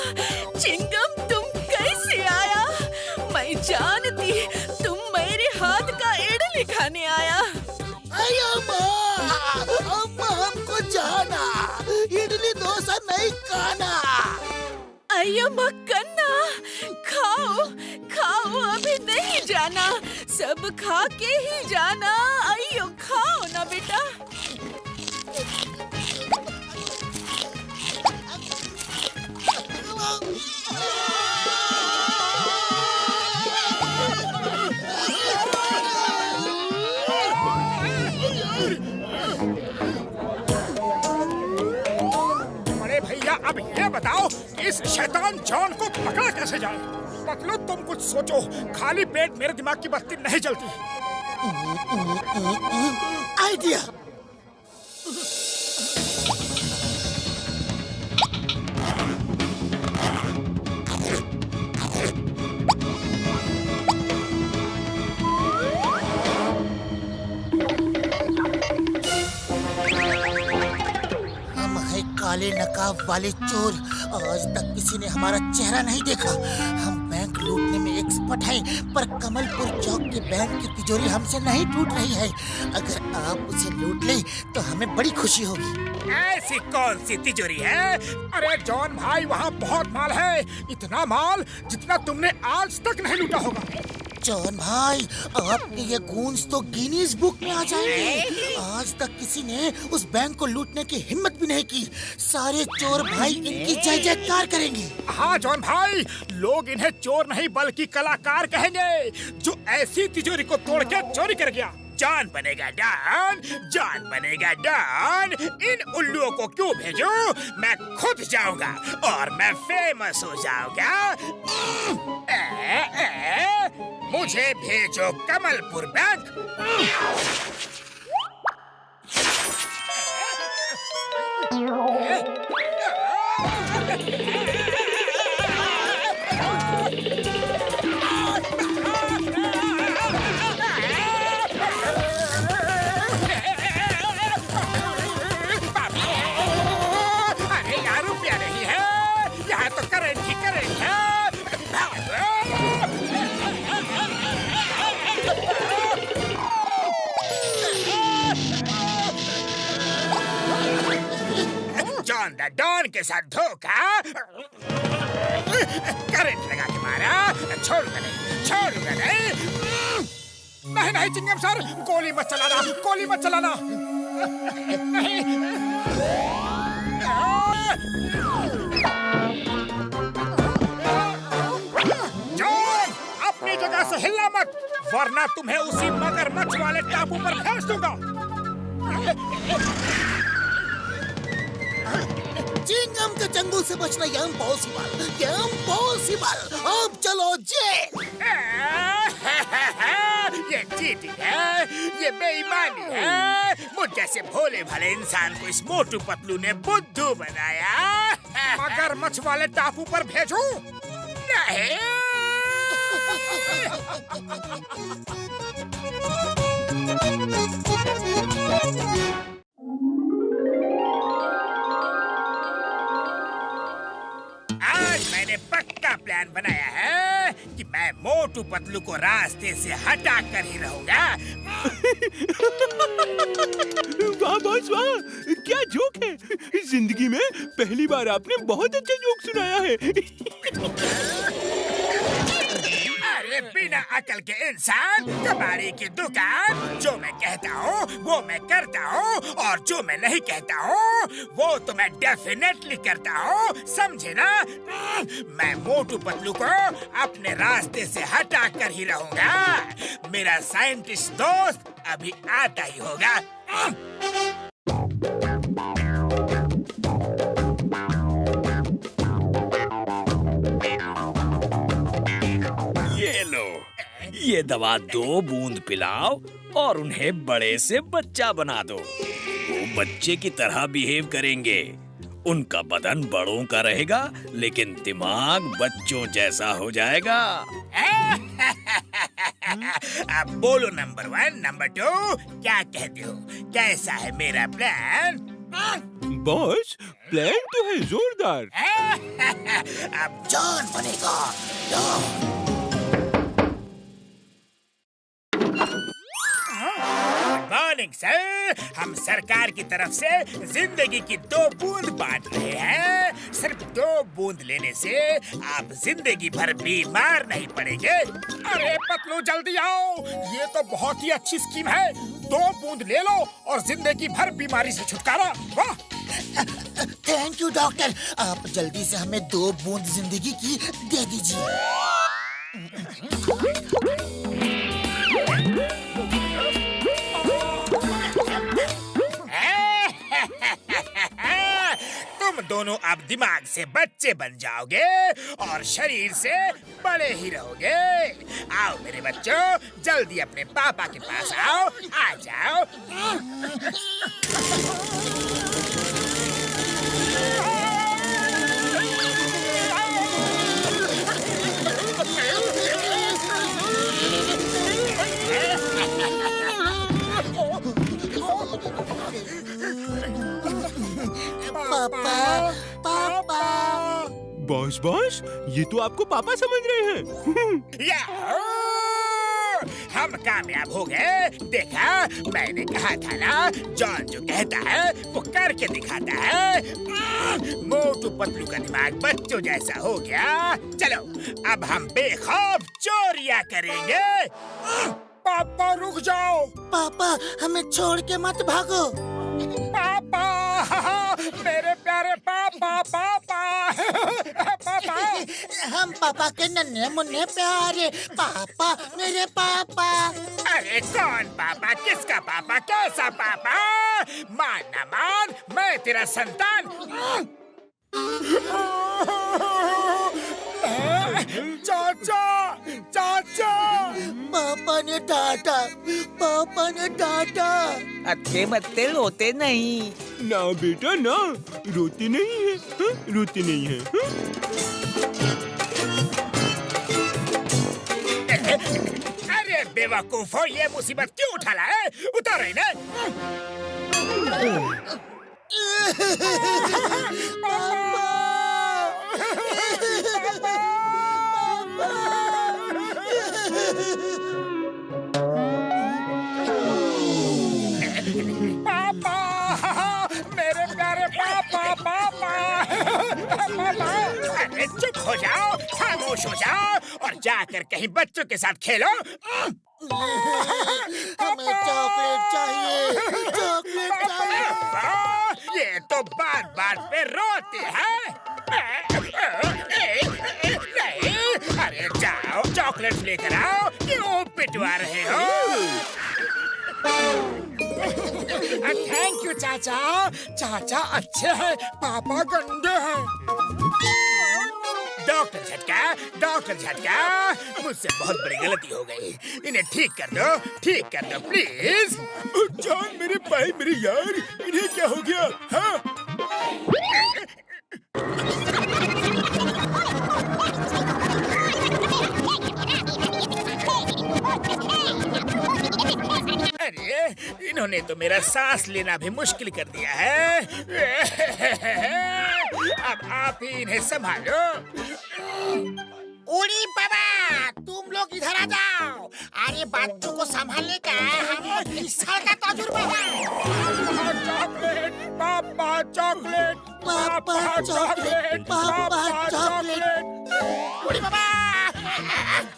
चिंगम तुम कैसे आया? मैं जानती तुम मेरे हाथ का इडली खाने आया। अम्मा हमको जाना, इडली डोसा नहीं खाना। अयो मक्कन्ना, खाओ खाओ, अभी नहीं जाना, सब खा के ही जाना। अयो खाओ ना बेटा। बड़े भैया अब ये बताओ, इस शैतान जॉन को पकड़ा कैसे जाए? पतलू तुम कुछ सोचो, खाली पेट मेरे दिमाग की बत्ती नहीं जलती। आइडिया। काले नकाब वाले चोर, आज तक किसी ने हमारा चेहरा नहीं देखा। हम बैंक लूटने में एक्सपर्ट हैं, पर कमलपुर चौक के बैंक की तिजोरी हमसे नहीं टूट रही है। अगर आप उसे लूट लें तो हमें बड़ी खुशी होगी। ऐसी कौन सी तिजोरी है? अरे जॉन भाई, वहाँ बहुत माल है, इतना माल जितना तुमने आज तक नहीं लूटा होगा। जॉन भाई, आपके ये गूंज तो गिनीज बुक में आ जाएंगे। आज तक किसी ने उस बैंक को लूटने की हिम्मत भी नहीं की। सारे चोर भाई इनकी जय जयकार करेंगे। हाँ जॉन भाई, लोग इन्हें चोर नहीं बल्कि कलाकार कहेंगे, जो ऐसी तिजोरी को तोड़ के चोरी कर गया। जॉन बनेगा डॉन, जॉन बनेगा डॉन। इन उल्लुओं को क्यों भेजूं? मैं खुद जाऊंगा और मैं फेमस हो जाऊंगा। मुझे भेजो कमलपुर बैंक। अरे यार, रुपया नहीं है, यहाँ तो करंट ही करंट है। जॉन द डॉन के साथ धोखा, करंट लगा के मारा। छोड़ूंगा नहीं। नहीं नहीं चिंगम सर, गोली मत चलाना, गोली मत चलाना। नहीं। जॉन, अपनी जगह से हिलना मत, वरना तुम्हें उसी मगरमच्छ वाले टापू पर भेज दूंगा। चिंगम के चंगुल से बचना इम्पॉसिबल। अब चलो जेल। ये चीटिंग है, ये बेईमानी है। मुझ जैसे भोले भाले इंसान को इस मोटू पतलू ने बुद्धू बनाया। मगरमच्छ वाले टापू पर भेजूं? नहीं। आज मैंने पक्का प्लान बनाया है कि मैं मोटू पतलू को रास्ते से हटा कर ही रहूंगा। वाह बॉस वाह, क्या जोक है। जिंदगी में पहली बार आपने बहुत अच्छा जोक सुनाया है। अरे बिना अकल के इंसान, कबाड़ी की दुकान। जो मैं कहता हूँ वो मैं करता हूँ, और जो मैं नहीं कहता हूँ वो तो मैं डेफिनेटली करता हूँ, समझे ना? मैं मोटू पतलू को अपने रास्ते से हटा कर ही रहूंगा। मेरा साइंटिस्ट दोस्त अभी आता ही होगा। ये लो, ये दवा 2 बूंद पिलाओ और उन्हें बड़े से बच्चा बना दो। वो बच्चे की तरह बिहेव करेंगे। उनका बदन बड़ों का रहेगा लेकिन दिमाग बच्चों जैसा हो जाएगा। अब बोलो नंबर 1, नंबर 2, क्या कहते हो? कैसा है मेरा प्लान? बॉस, प्लान तो है जोरदार। अब जॉन बनेगा, जॉन। मॉर्निंग सर, हम सरकार की तरफ से जिंदगी की 2 बूंद बांट रहे हैं। सिर्फ 2 बूंद लेने से आप जिंदगी भर बीमार नहीं पड़ेंगे। अरे पतलू जल्दी आओ, ये तो बहुत ही अच्छी स्कीम है। 2 बूंद ले लो और जिंदगी भर बीमारी से छुटकारा। वाह! थैंक यू डॉक्टर, आप जल्दी से हमें 2 बूंद जिंदगी की दे दीजिए। तुम दोनों अब दिमाग से बच्चे बन जाओगे और शरीर से बड़े ही रहोगे। आओ मेरे बच्चों, जल्दी अपने पापा के पास आओ, आ जाओ। पापा, पापा। बॉस, ये तो आपको पापा समझ रहे हैं। हम कामयाब हो गए। देखा, मैंने कहा था ना, जॉन जो कहता है वो करके दिखाता है। मोटू पतलू का दिमाग बच्चों जैसा हो गया। चलो अब हम बेखौफ चोरियां करेंगे। पापा रुक जाओ। पापा, हमें छोड़ के मत भागो। पापा, मेरे प्यारे पापा, पापा, पापा। हम पापा के नन्हे मुन्ने प्यारे पापा, मेरे पापा। अरे कौन पापा? किसका पापा? कैसा पापा? मान ना मान, मैं तेरा संतान। चाचा, चाचा। पापा ने डांटा, पापा ने डांटा। अत्ते मत्ते रोते नहीं। ना बेटा ना, रोते नहीं है, हा? रोते नहीं है। अरे बेवकूफो, ये मुसीबत क्यों उठा लाए? उतारो इन्हें। पापा, मेरे प्यारे पापा, पापा, पापा। अरे चुप हो जाओ, खामोश हो जाओ और जाकर कहीं बच्चों के साथ खेलो। हमें चॉकलेट चाहिए, चॉकलेट चाहिए। ये तो बात बात पे रोते हैं। नहीं, अरे जाओ चॉकलेट लेकर आओ। क्यों पिटवा रहे हो? थैंक यू चाचा। चाचा अच्छे हैं, पापा गंदे हैं। डॉक्टर झटका, डॉक्टर झटका, मुझसे बहुत बड़ी गलती हो गई। इन्हें ठीक कर दो, ठीक कर दो प्लीज। जॉन मेरे भाई, मेरे यार, इन्हें क्या हो गया? हाँ? अरे इन्होंने तो मेरा सांस लेना भी मुश्किल कर दिया है। अब आप ही इन्हें संभालो। उड़ी बाबा, तुम लोग इधर आ जाओ। अरे बच्चों को संभालने का हमें 20 साल का तजुर्बा है। चॉकलेट पापा, चॉकलेट पापा, चॉकलेट पापा, चॉकलेट। उड़ी बाबा,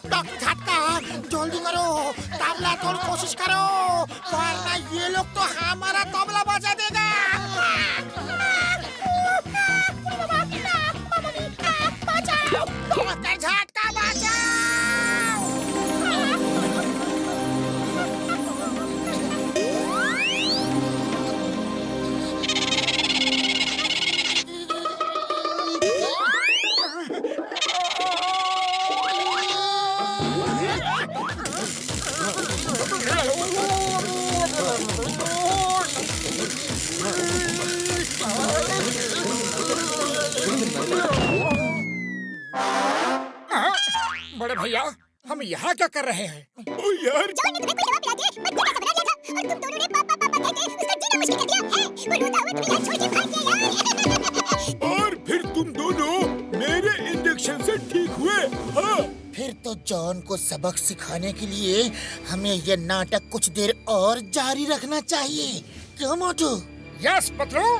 डॉक्टर झटका, जल्दी करो, तबला थोड़ी कोशिश करो, वरना ये लोग तो हमारा तबला बजा देगा। डॉक्टर झटका बजाओ। बड़े भैया, हम यहाँ क्या कर रहे हैं? ओ यार, और फिर तुम दोनों मेरे इंजेक्शन से ठीक हुए। हाँ, फिर तो जॉन को सबक सिखाने के लिए हमें ये नाटक कुछ देर और जारी रखना चाहिए। क्यों मोटू? यस पतलू।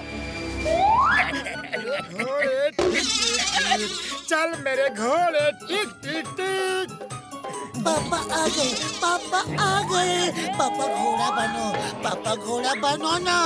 चल मेरे घोड़े, टिक टिक टिक। पापा आ गए, पापा आ गए। पापा घोड़ा बनो, पापा घोड़ा बनो ना।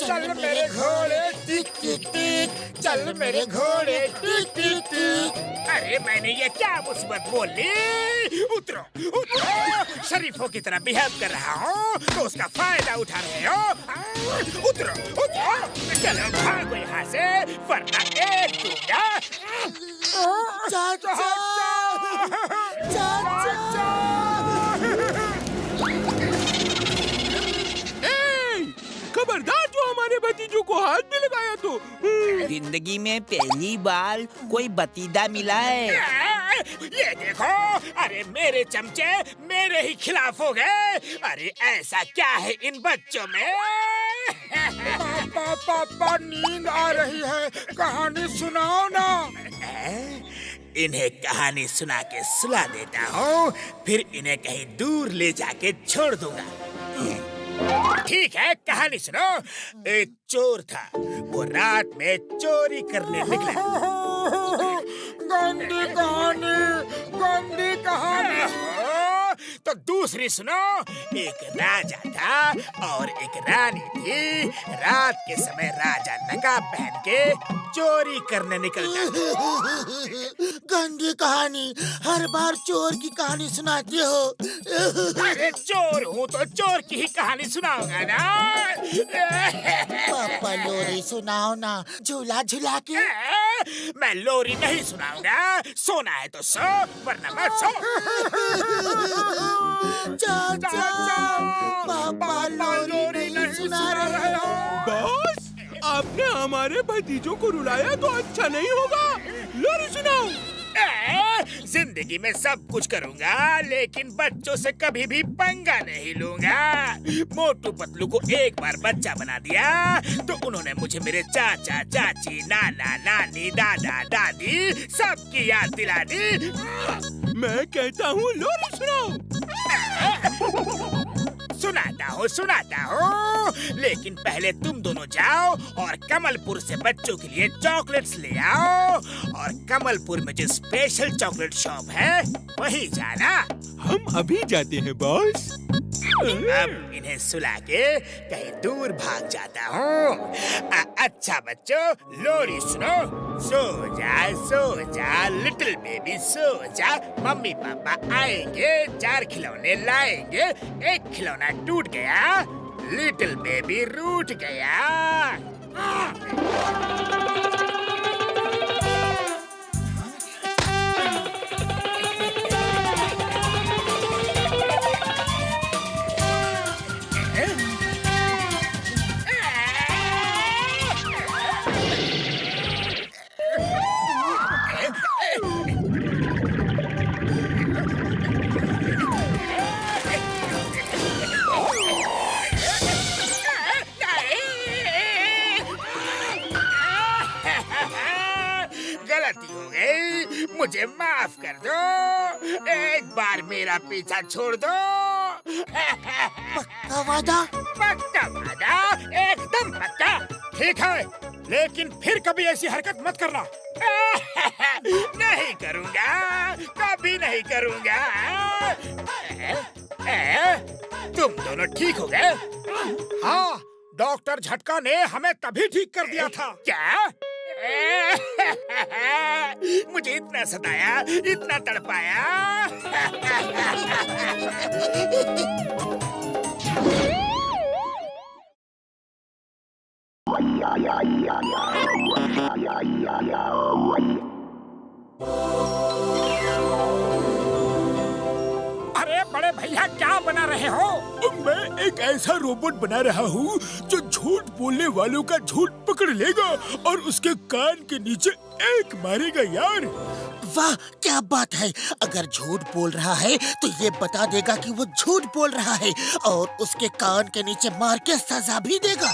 चल मेरे घोड़े, टिक टिक टिक। चल मेरे घोड़े, टिक टिक टिक। अरे मैंने ये क्या मुसीबत बोल ली? उतरो, उतरो। शरीफों की तरह बिहेव कर रहा हूँ तो उसका फायदा उठा रहे हो। उतरो, उतरो। चलो भागो यहाँ से, वरना एक दूंगा। चाचा, चाचा। खबरदार, जो हमारे भतीजों को हाथ भी लगाया तो। जिंदगी में पहली बार कोई भतीजा मिला है। ये देखो, अरे मेरे चमचे मेरे ही खिलाफ हो गए। अरे ऐसा क्या है इन बच्चों में? पापा, पापा नींद आ रही है, कहानी सुनाओ ना। इन्हें कहानी सुना के सुला देता हूँ, फिर इन्हें कहीं दूर ले जाके छोड़ दूंगा। ठीक है, कहानी सुनो। एक चोर था, वो रात में चोरी करने निकला। गंदी कहानी, गंदी कहानी। तो दूसरी सुनो। एक राजा था और एक रानी थी। रात के समय राजा नकाब पहन के चोरी करने निकल जाता। गंदी कहानी, हर बार चोर की कहानी सुनाती हो। अरे चोर हूँ तो चोर की ही कहानी सुनाऊंगा ना। पापा लोरी सुनाओ ना, झूला झूला के। मैं लोरी नहीं सुनाऊंगा। सोना है तो सो, वरना मत सो। चाचा, पापा लोरी नहीं सुना रहे हो। बॉस, आपने हमारे भतीजों को रुलाया तो अच्छा नहीं होगा। लोरी सुनाओ। जिंदगी में सब कुछ करूंगा, लेकिन बच्चों से कभी भी पंगा नहीं लूंगा। मोटू पतलू को एक बार बच्चा बना दिया तो उन्होंने मुझे मेरे चाचा चाची, नाना नानी, दादा दादी सबकी याद दिला दी। मैं कहता हूँ लोरी सुनाओ। सुनाता हूँ, लेकिन पहले तुम दोनों जाओ और कमलपुर से बच्चों के लिए चॉकलेट्स ले आओ, और कमलपुर में जो स्पेशल चॉकलेट शॉप है वहीं जाना। हम अभी जाते हैं बॉस। अब इन्हें सुला के कहीं दूर भाग जाता हूँ। अच्छा बच्चों, लोरी सुनो। सो जा लिटिल बेबी, सो जा। मम्मी पापा आएंगे, 4 खिलौने लाएंगे। एक खिलौना टूट गया, लिटिल बेबी रूठ गया। गलती हो गई, मुझे माफ कर दो। एक बार मेरा पीछा छोड़ दो। पक्का वादा? पक्का वादा, एकदम पक्का। ठीक है, लेकिन फिर कभी ऐसी हरकत मत करना। नहीं करूँगा, कभी नहीं करूँगा। तुम दोनों ठीक हो गए? हाँ, डॉक्टर झटका ने हमें तभी ठीक कर दिया था। क्या? मुझे इतना सताया, इतना तड़पाया। अरे बड़े भैया, क्या बना रहे हो? मैं एक ऐसा रोबोट बना रहा हूँ जो झूठ बोलने वालों का झूठ पकड़ लेगा और उसके कान के नीचे एक मारेगा यार। वाह, क्या बात है। अगर झूठ बोल रहा है तो ये बता देगा कि वो झूठ बोल रहा है और उसके कान के नीचे मार के सजा भी देगा।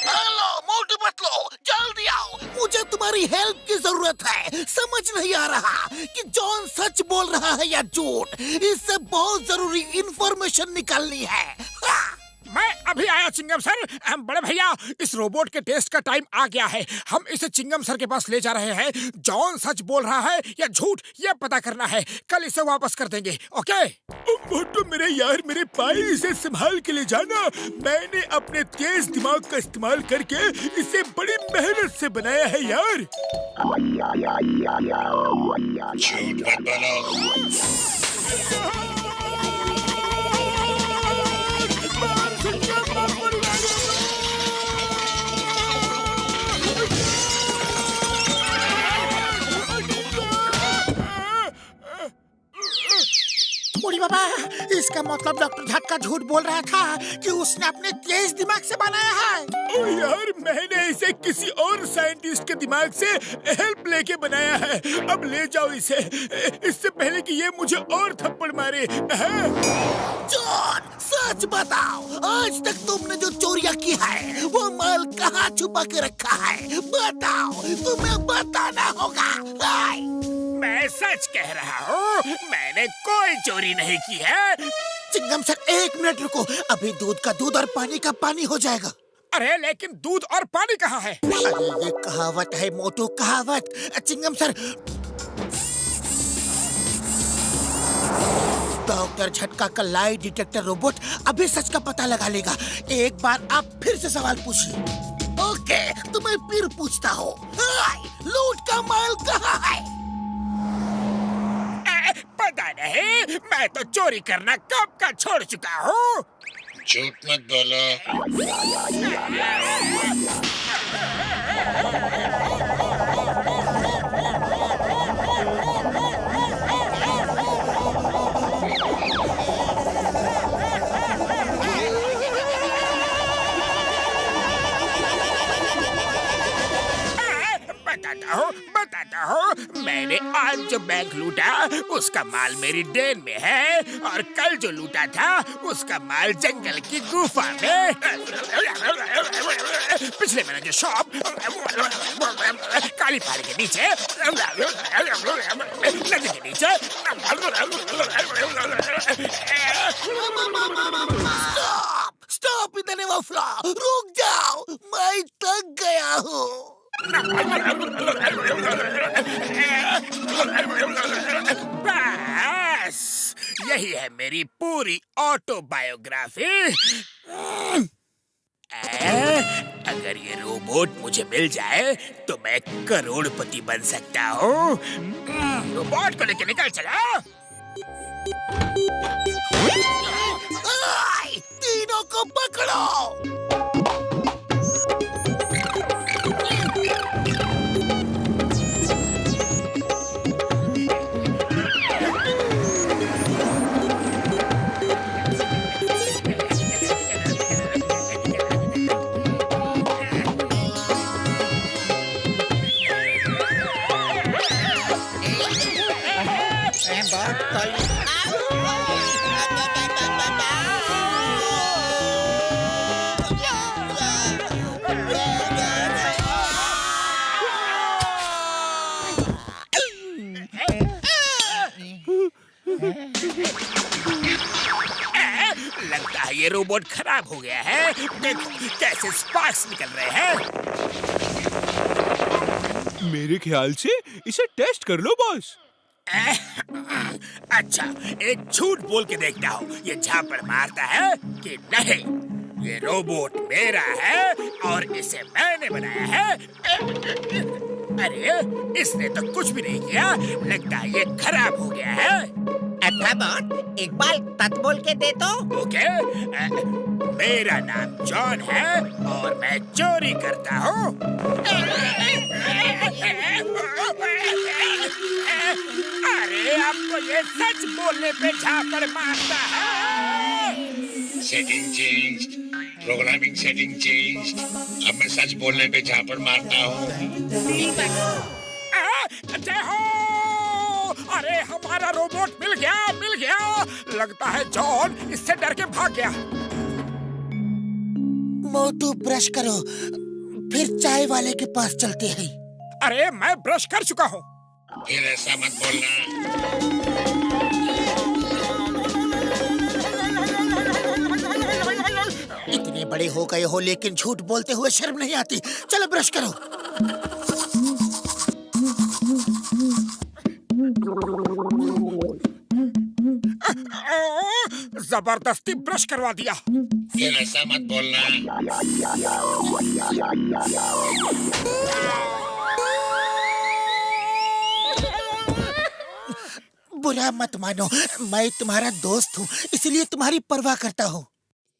हेलो मोटू पतलू, जल्दी आओ, मुझे तुम्हारी हेल्प की जरूरत है। समझ नहीं आ रहा कि जॉन सच बोल रहा है या झूठ। इससे बहुत जरूरी इंफॉर्मेशन निकालनी है। मैं अभी आया चिंगम सर। बड़े भैया, इस रोबोट के टेस्ट का टाइम आ गया है। हम इसे चिंगम सर के पास ले जा रहे हैं। जॉन सच बोल रहा है या झूठ, ये पता करना है। कल इसे वापस कर देंगे, ओके? मोटू मेरे यार, मेरे भाई, इसे संभाल के ले जाना। मैंने अपने तेज दिमाग का इस्तेमाल करके इसे बड़ी मेहनत से बनाया है यार। झूठ मत बोलो। बूढ़ी बाबा, इसका मतलब डॉक्टर झटका झूठ बोल रहा था कि उसने अपने तेज दिमाग से बनाया है। ओ यार, मैंने इसे किसी और साइंटिस्ट के दिमाग से हेल्प लेके बनाया है। अब ले जाओ इसे, इससे पहले कि ये मुझे और थप्पड़ मारे। जॉन, सच बताओ, आज तक तुमने जो चोरियां की है वो माल कहाँ छुपा के रखा है? बताओ, तुम्हें बताना होगा। मैं सच कह रहा हूँ, मैंने कोई चोरी नहीं की है। चिंगम सर, एक मिनट रुको, अभी दूध का दूध और पानी का पानी हो जाएगा। अरे लेकिन दूध और पानी कहाँ है? अरे ये कहावत है मोटू, कहावत। चिंगम सर, डॉक्टर झटका का लाई डिटेक्टर रोबोट अभी सच का पता लगा लेगा। एक बार आप फिर से सवाल पूछिए। ओके, तो मैं फिर पूछता हूँ, लूट का माल कहाँ है? पता नहीं, मैं तो चोरी करना कब का छोड़ चुका हूँ। झूठ मत बोलो। बताता हूँ, मैंने आज जो बैंक लूटा उसका माल मेरी डेन में है, और कल जो लूटा था उसका माल जंगल की गुफा में। पिछले महीने जो शॉप काली पहाड़ी के नीचे, नदी के नीचे। स्टॉप इतने वफला, रुक जाओ, मैं थक गया हूँ। बस यही है मेरी पूरी ऑटोबायोग्राफी। अगर ये रोबोट मुझे मिल जाए तो मैं करोड़पति बन सकता हूँ। रोबोट को लेके निकल चला। तीनों को पकड़ो। ये रोबोट खराब हो गया है। देखो कैसे स्पार्क्स निकल रहे हैं। मेरे ख्याल से इसे टेस्ट कर लो बॉस। अच्छा, एक झूठ बोल के देखता हूँ ये झापड़ मारता है कि नहीं। ये रोबोट मेरा है और इसे मैंने बनाया है। अरे इसने तो कुछ भी नहीं किया, लगता है ये खराब हो गया है। बॉट, एक बार तत बोल के दे तो। ओके, मेरा नाम जॉन है और मैं चोरी करता हूँ। अरे आपको ये सच बोलने पे झापड़ मारता है। Setting change, programming setting change. अब मैं सच बोलने पे झापड़ मारता हूँ। जय हो! अरे हमारा रोबोट मिल गया, मिल गया। लगता है जॉन इससे डर के भाग गया। मोटू ब्रश करो, फिर चाय वाले के पास चलते हैं। अरे मैं ब्रश कर चुका हूँ। फिर ऐसा मत बोलना। इतने बड़े हो गए हो लेकिन झूठ बोलते हुए शर्म नहीं आती। चलो ब्रश करो। जबरदस्ती ब्रश करवा दिया। फिर ऐसा मत बोलना। बुरा मत मानो, मैं तुम्हारा दोस्त हूँ, इसलिए तुम्हारी परवाह करता हूँ।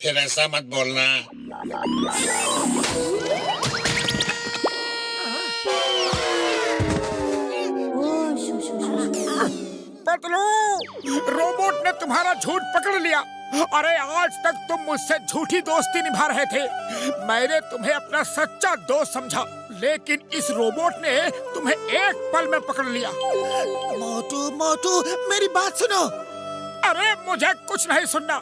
फिर ऐसा मत बोलना। पतलू, रोबोट ने तुम्हारा झूठ पकड़ लिया। अरे आज तक तुम मुझसे झूठी दोस्ती निभा रहे थे। मैंने तुम्हें अपना सच्चा दोस्त समझा, लेकिन इस रोबोट ने तुम्हें एक पल में पकड़ लिया। मोटू मोटू मेरी बात सुनो। अरे मुझे कुछ नहीं सुनना।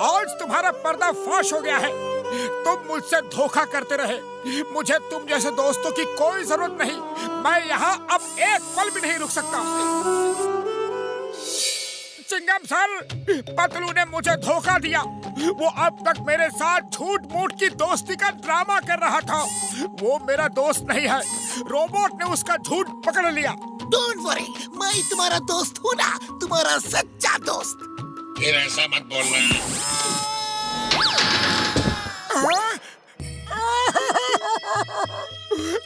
आज तुम्हारा पर्दा फाश हो गया है। तुम मुझसे धोखा करते रहे। मुझे तुम जैसे दोस्तों की कोई जरूरत नहीं। मैं यहाँ अब एक पल भी नहीं रुक सकता। चिंगम सर, पतलू ने मुझे धोखा दिया। वो अब तक मेरे साथ झूठ मूठ की दोस्ती का ड्रामा कर रहा था। वो मेरा दोस्त नहीं है। रोबोट ने उसका झूठ पकड़ लिया। डोंट वरी, मैं तुम्हारा दोस्त हूँ ना, तुम्हारा सच्चा दोस्त। फिर ऐसा मत बोलना।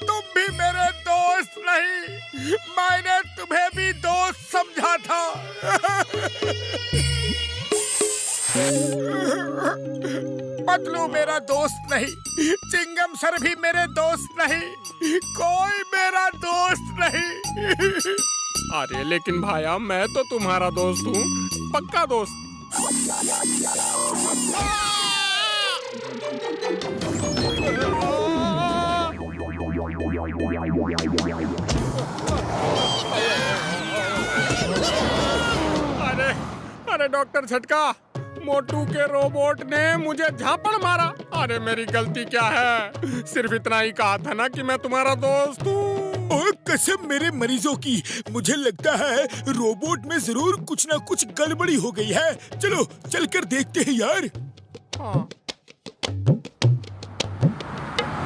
तुम भी मेरे दोस्त नहीं। मैंने तुम्हें भी दोस्त समझा था। पतलू मेरा दोस्त नहीं, चिंगम सर भी मेरे दोस्त नहीं, कोई मेरा दोस्त नहीं। अरे लेकिन भाया, मैं तो तुम्हारा दोस्त हूँ, पक्का दोस्त। अरे डॉक्टर झटका, मोटू के रोबोट ने मुझे झापड़ मारा। अरे मेरी गलती क्या है? सिर्फ इतना ही कहा था ना कि मैं तुम्हारा दोस्त हूँ। और कसम मेरे मरीजों की, मुझे लगता है रोबोट में जरूर कुछ ना कुछ गड़बड़ी हो गई है। चलो चलकर देखते हैं यार। हाँ।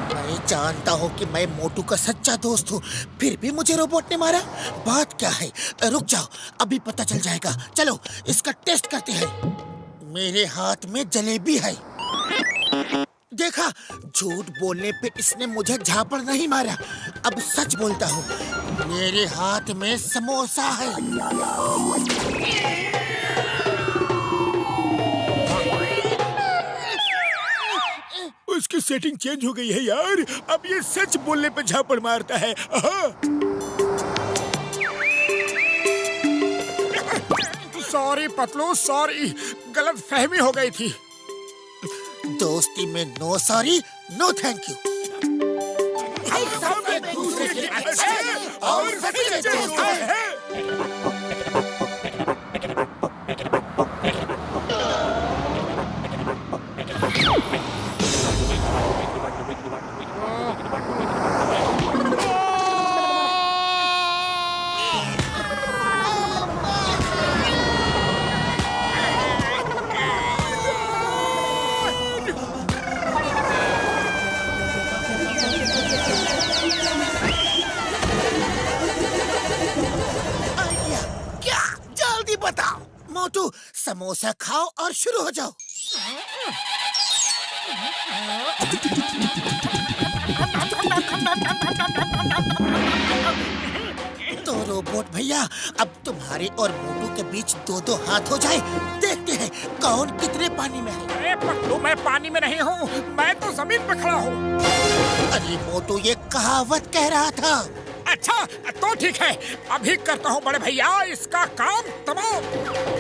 मैं जानता हूँ कि मैं मोटू का सच्चा दोस्त हूँ, फिर भी मुझे रोबोट ने मारा। बात क्या है? रुक जाओ, अभी पता चल जाएगा। चलो इसका टेस्ट करते हैं। मेरे हाथ में जलेबी है। देखा, झूठ बोलने पे इसने मुझे झापड़ नहीं मारा। अब सच बोलता हूँ, मेरे हाथ में समोसा है। उसकी सेटिंग चेंज हो गई है यार। अब ये सच बोलने पे झापड़ मारता है। सॉरी पतलू, सॉरी, गलत फहमी हो गई थी। दोस्ती में no sorry, no thank you. हम सब एक दूसरे के अच्छे और सच्चे दोस्त हैं। समोसा खाओ और शुरू हो जाओ। तो रोबोट भैया, अब तुम्हारे और मोटू के बीच दो हाथ हो जाए। देखते हैं कौन कितने पानी में है। अरे पतलू, मैं पानी में नहीं हूँ, मैं तो जमीन पे खड़ा हूँ। अरे मोटू, ये कहावत कह रहा था। अच्छा तो ठीक है, अभी करता हूँ बड़े भैया इसका काम तमाम।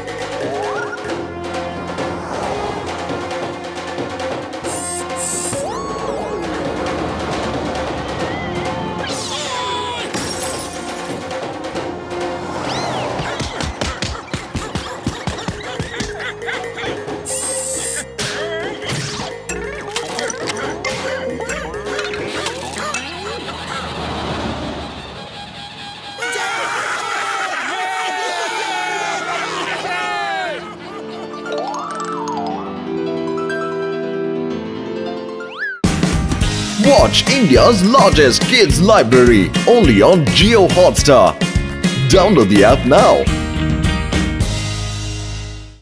Watch India's largest kids library only on Jio Hotstar. Download the app now.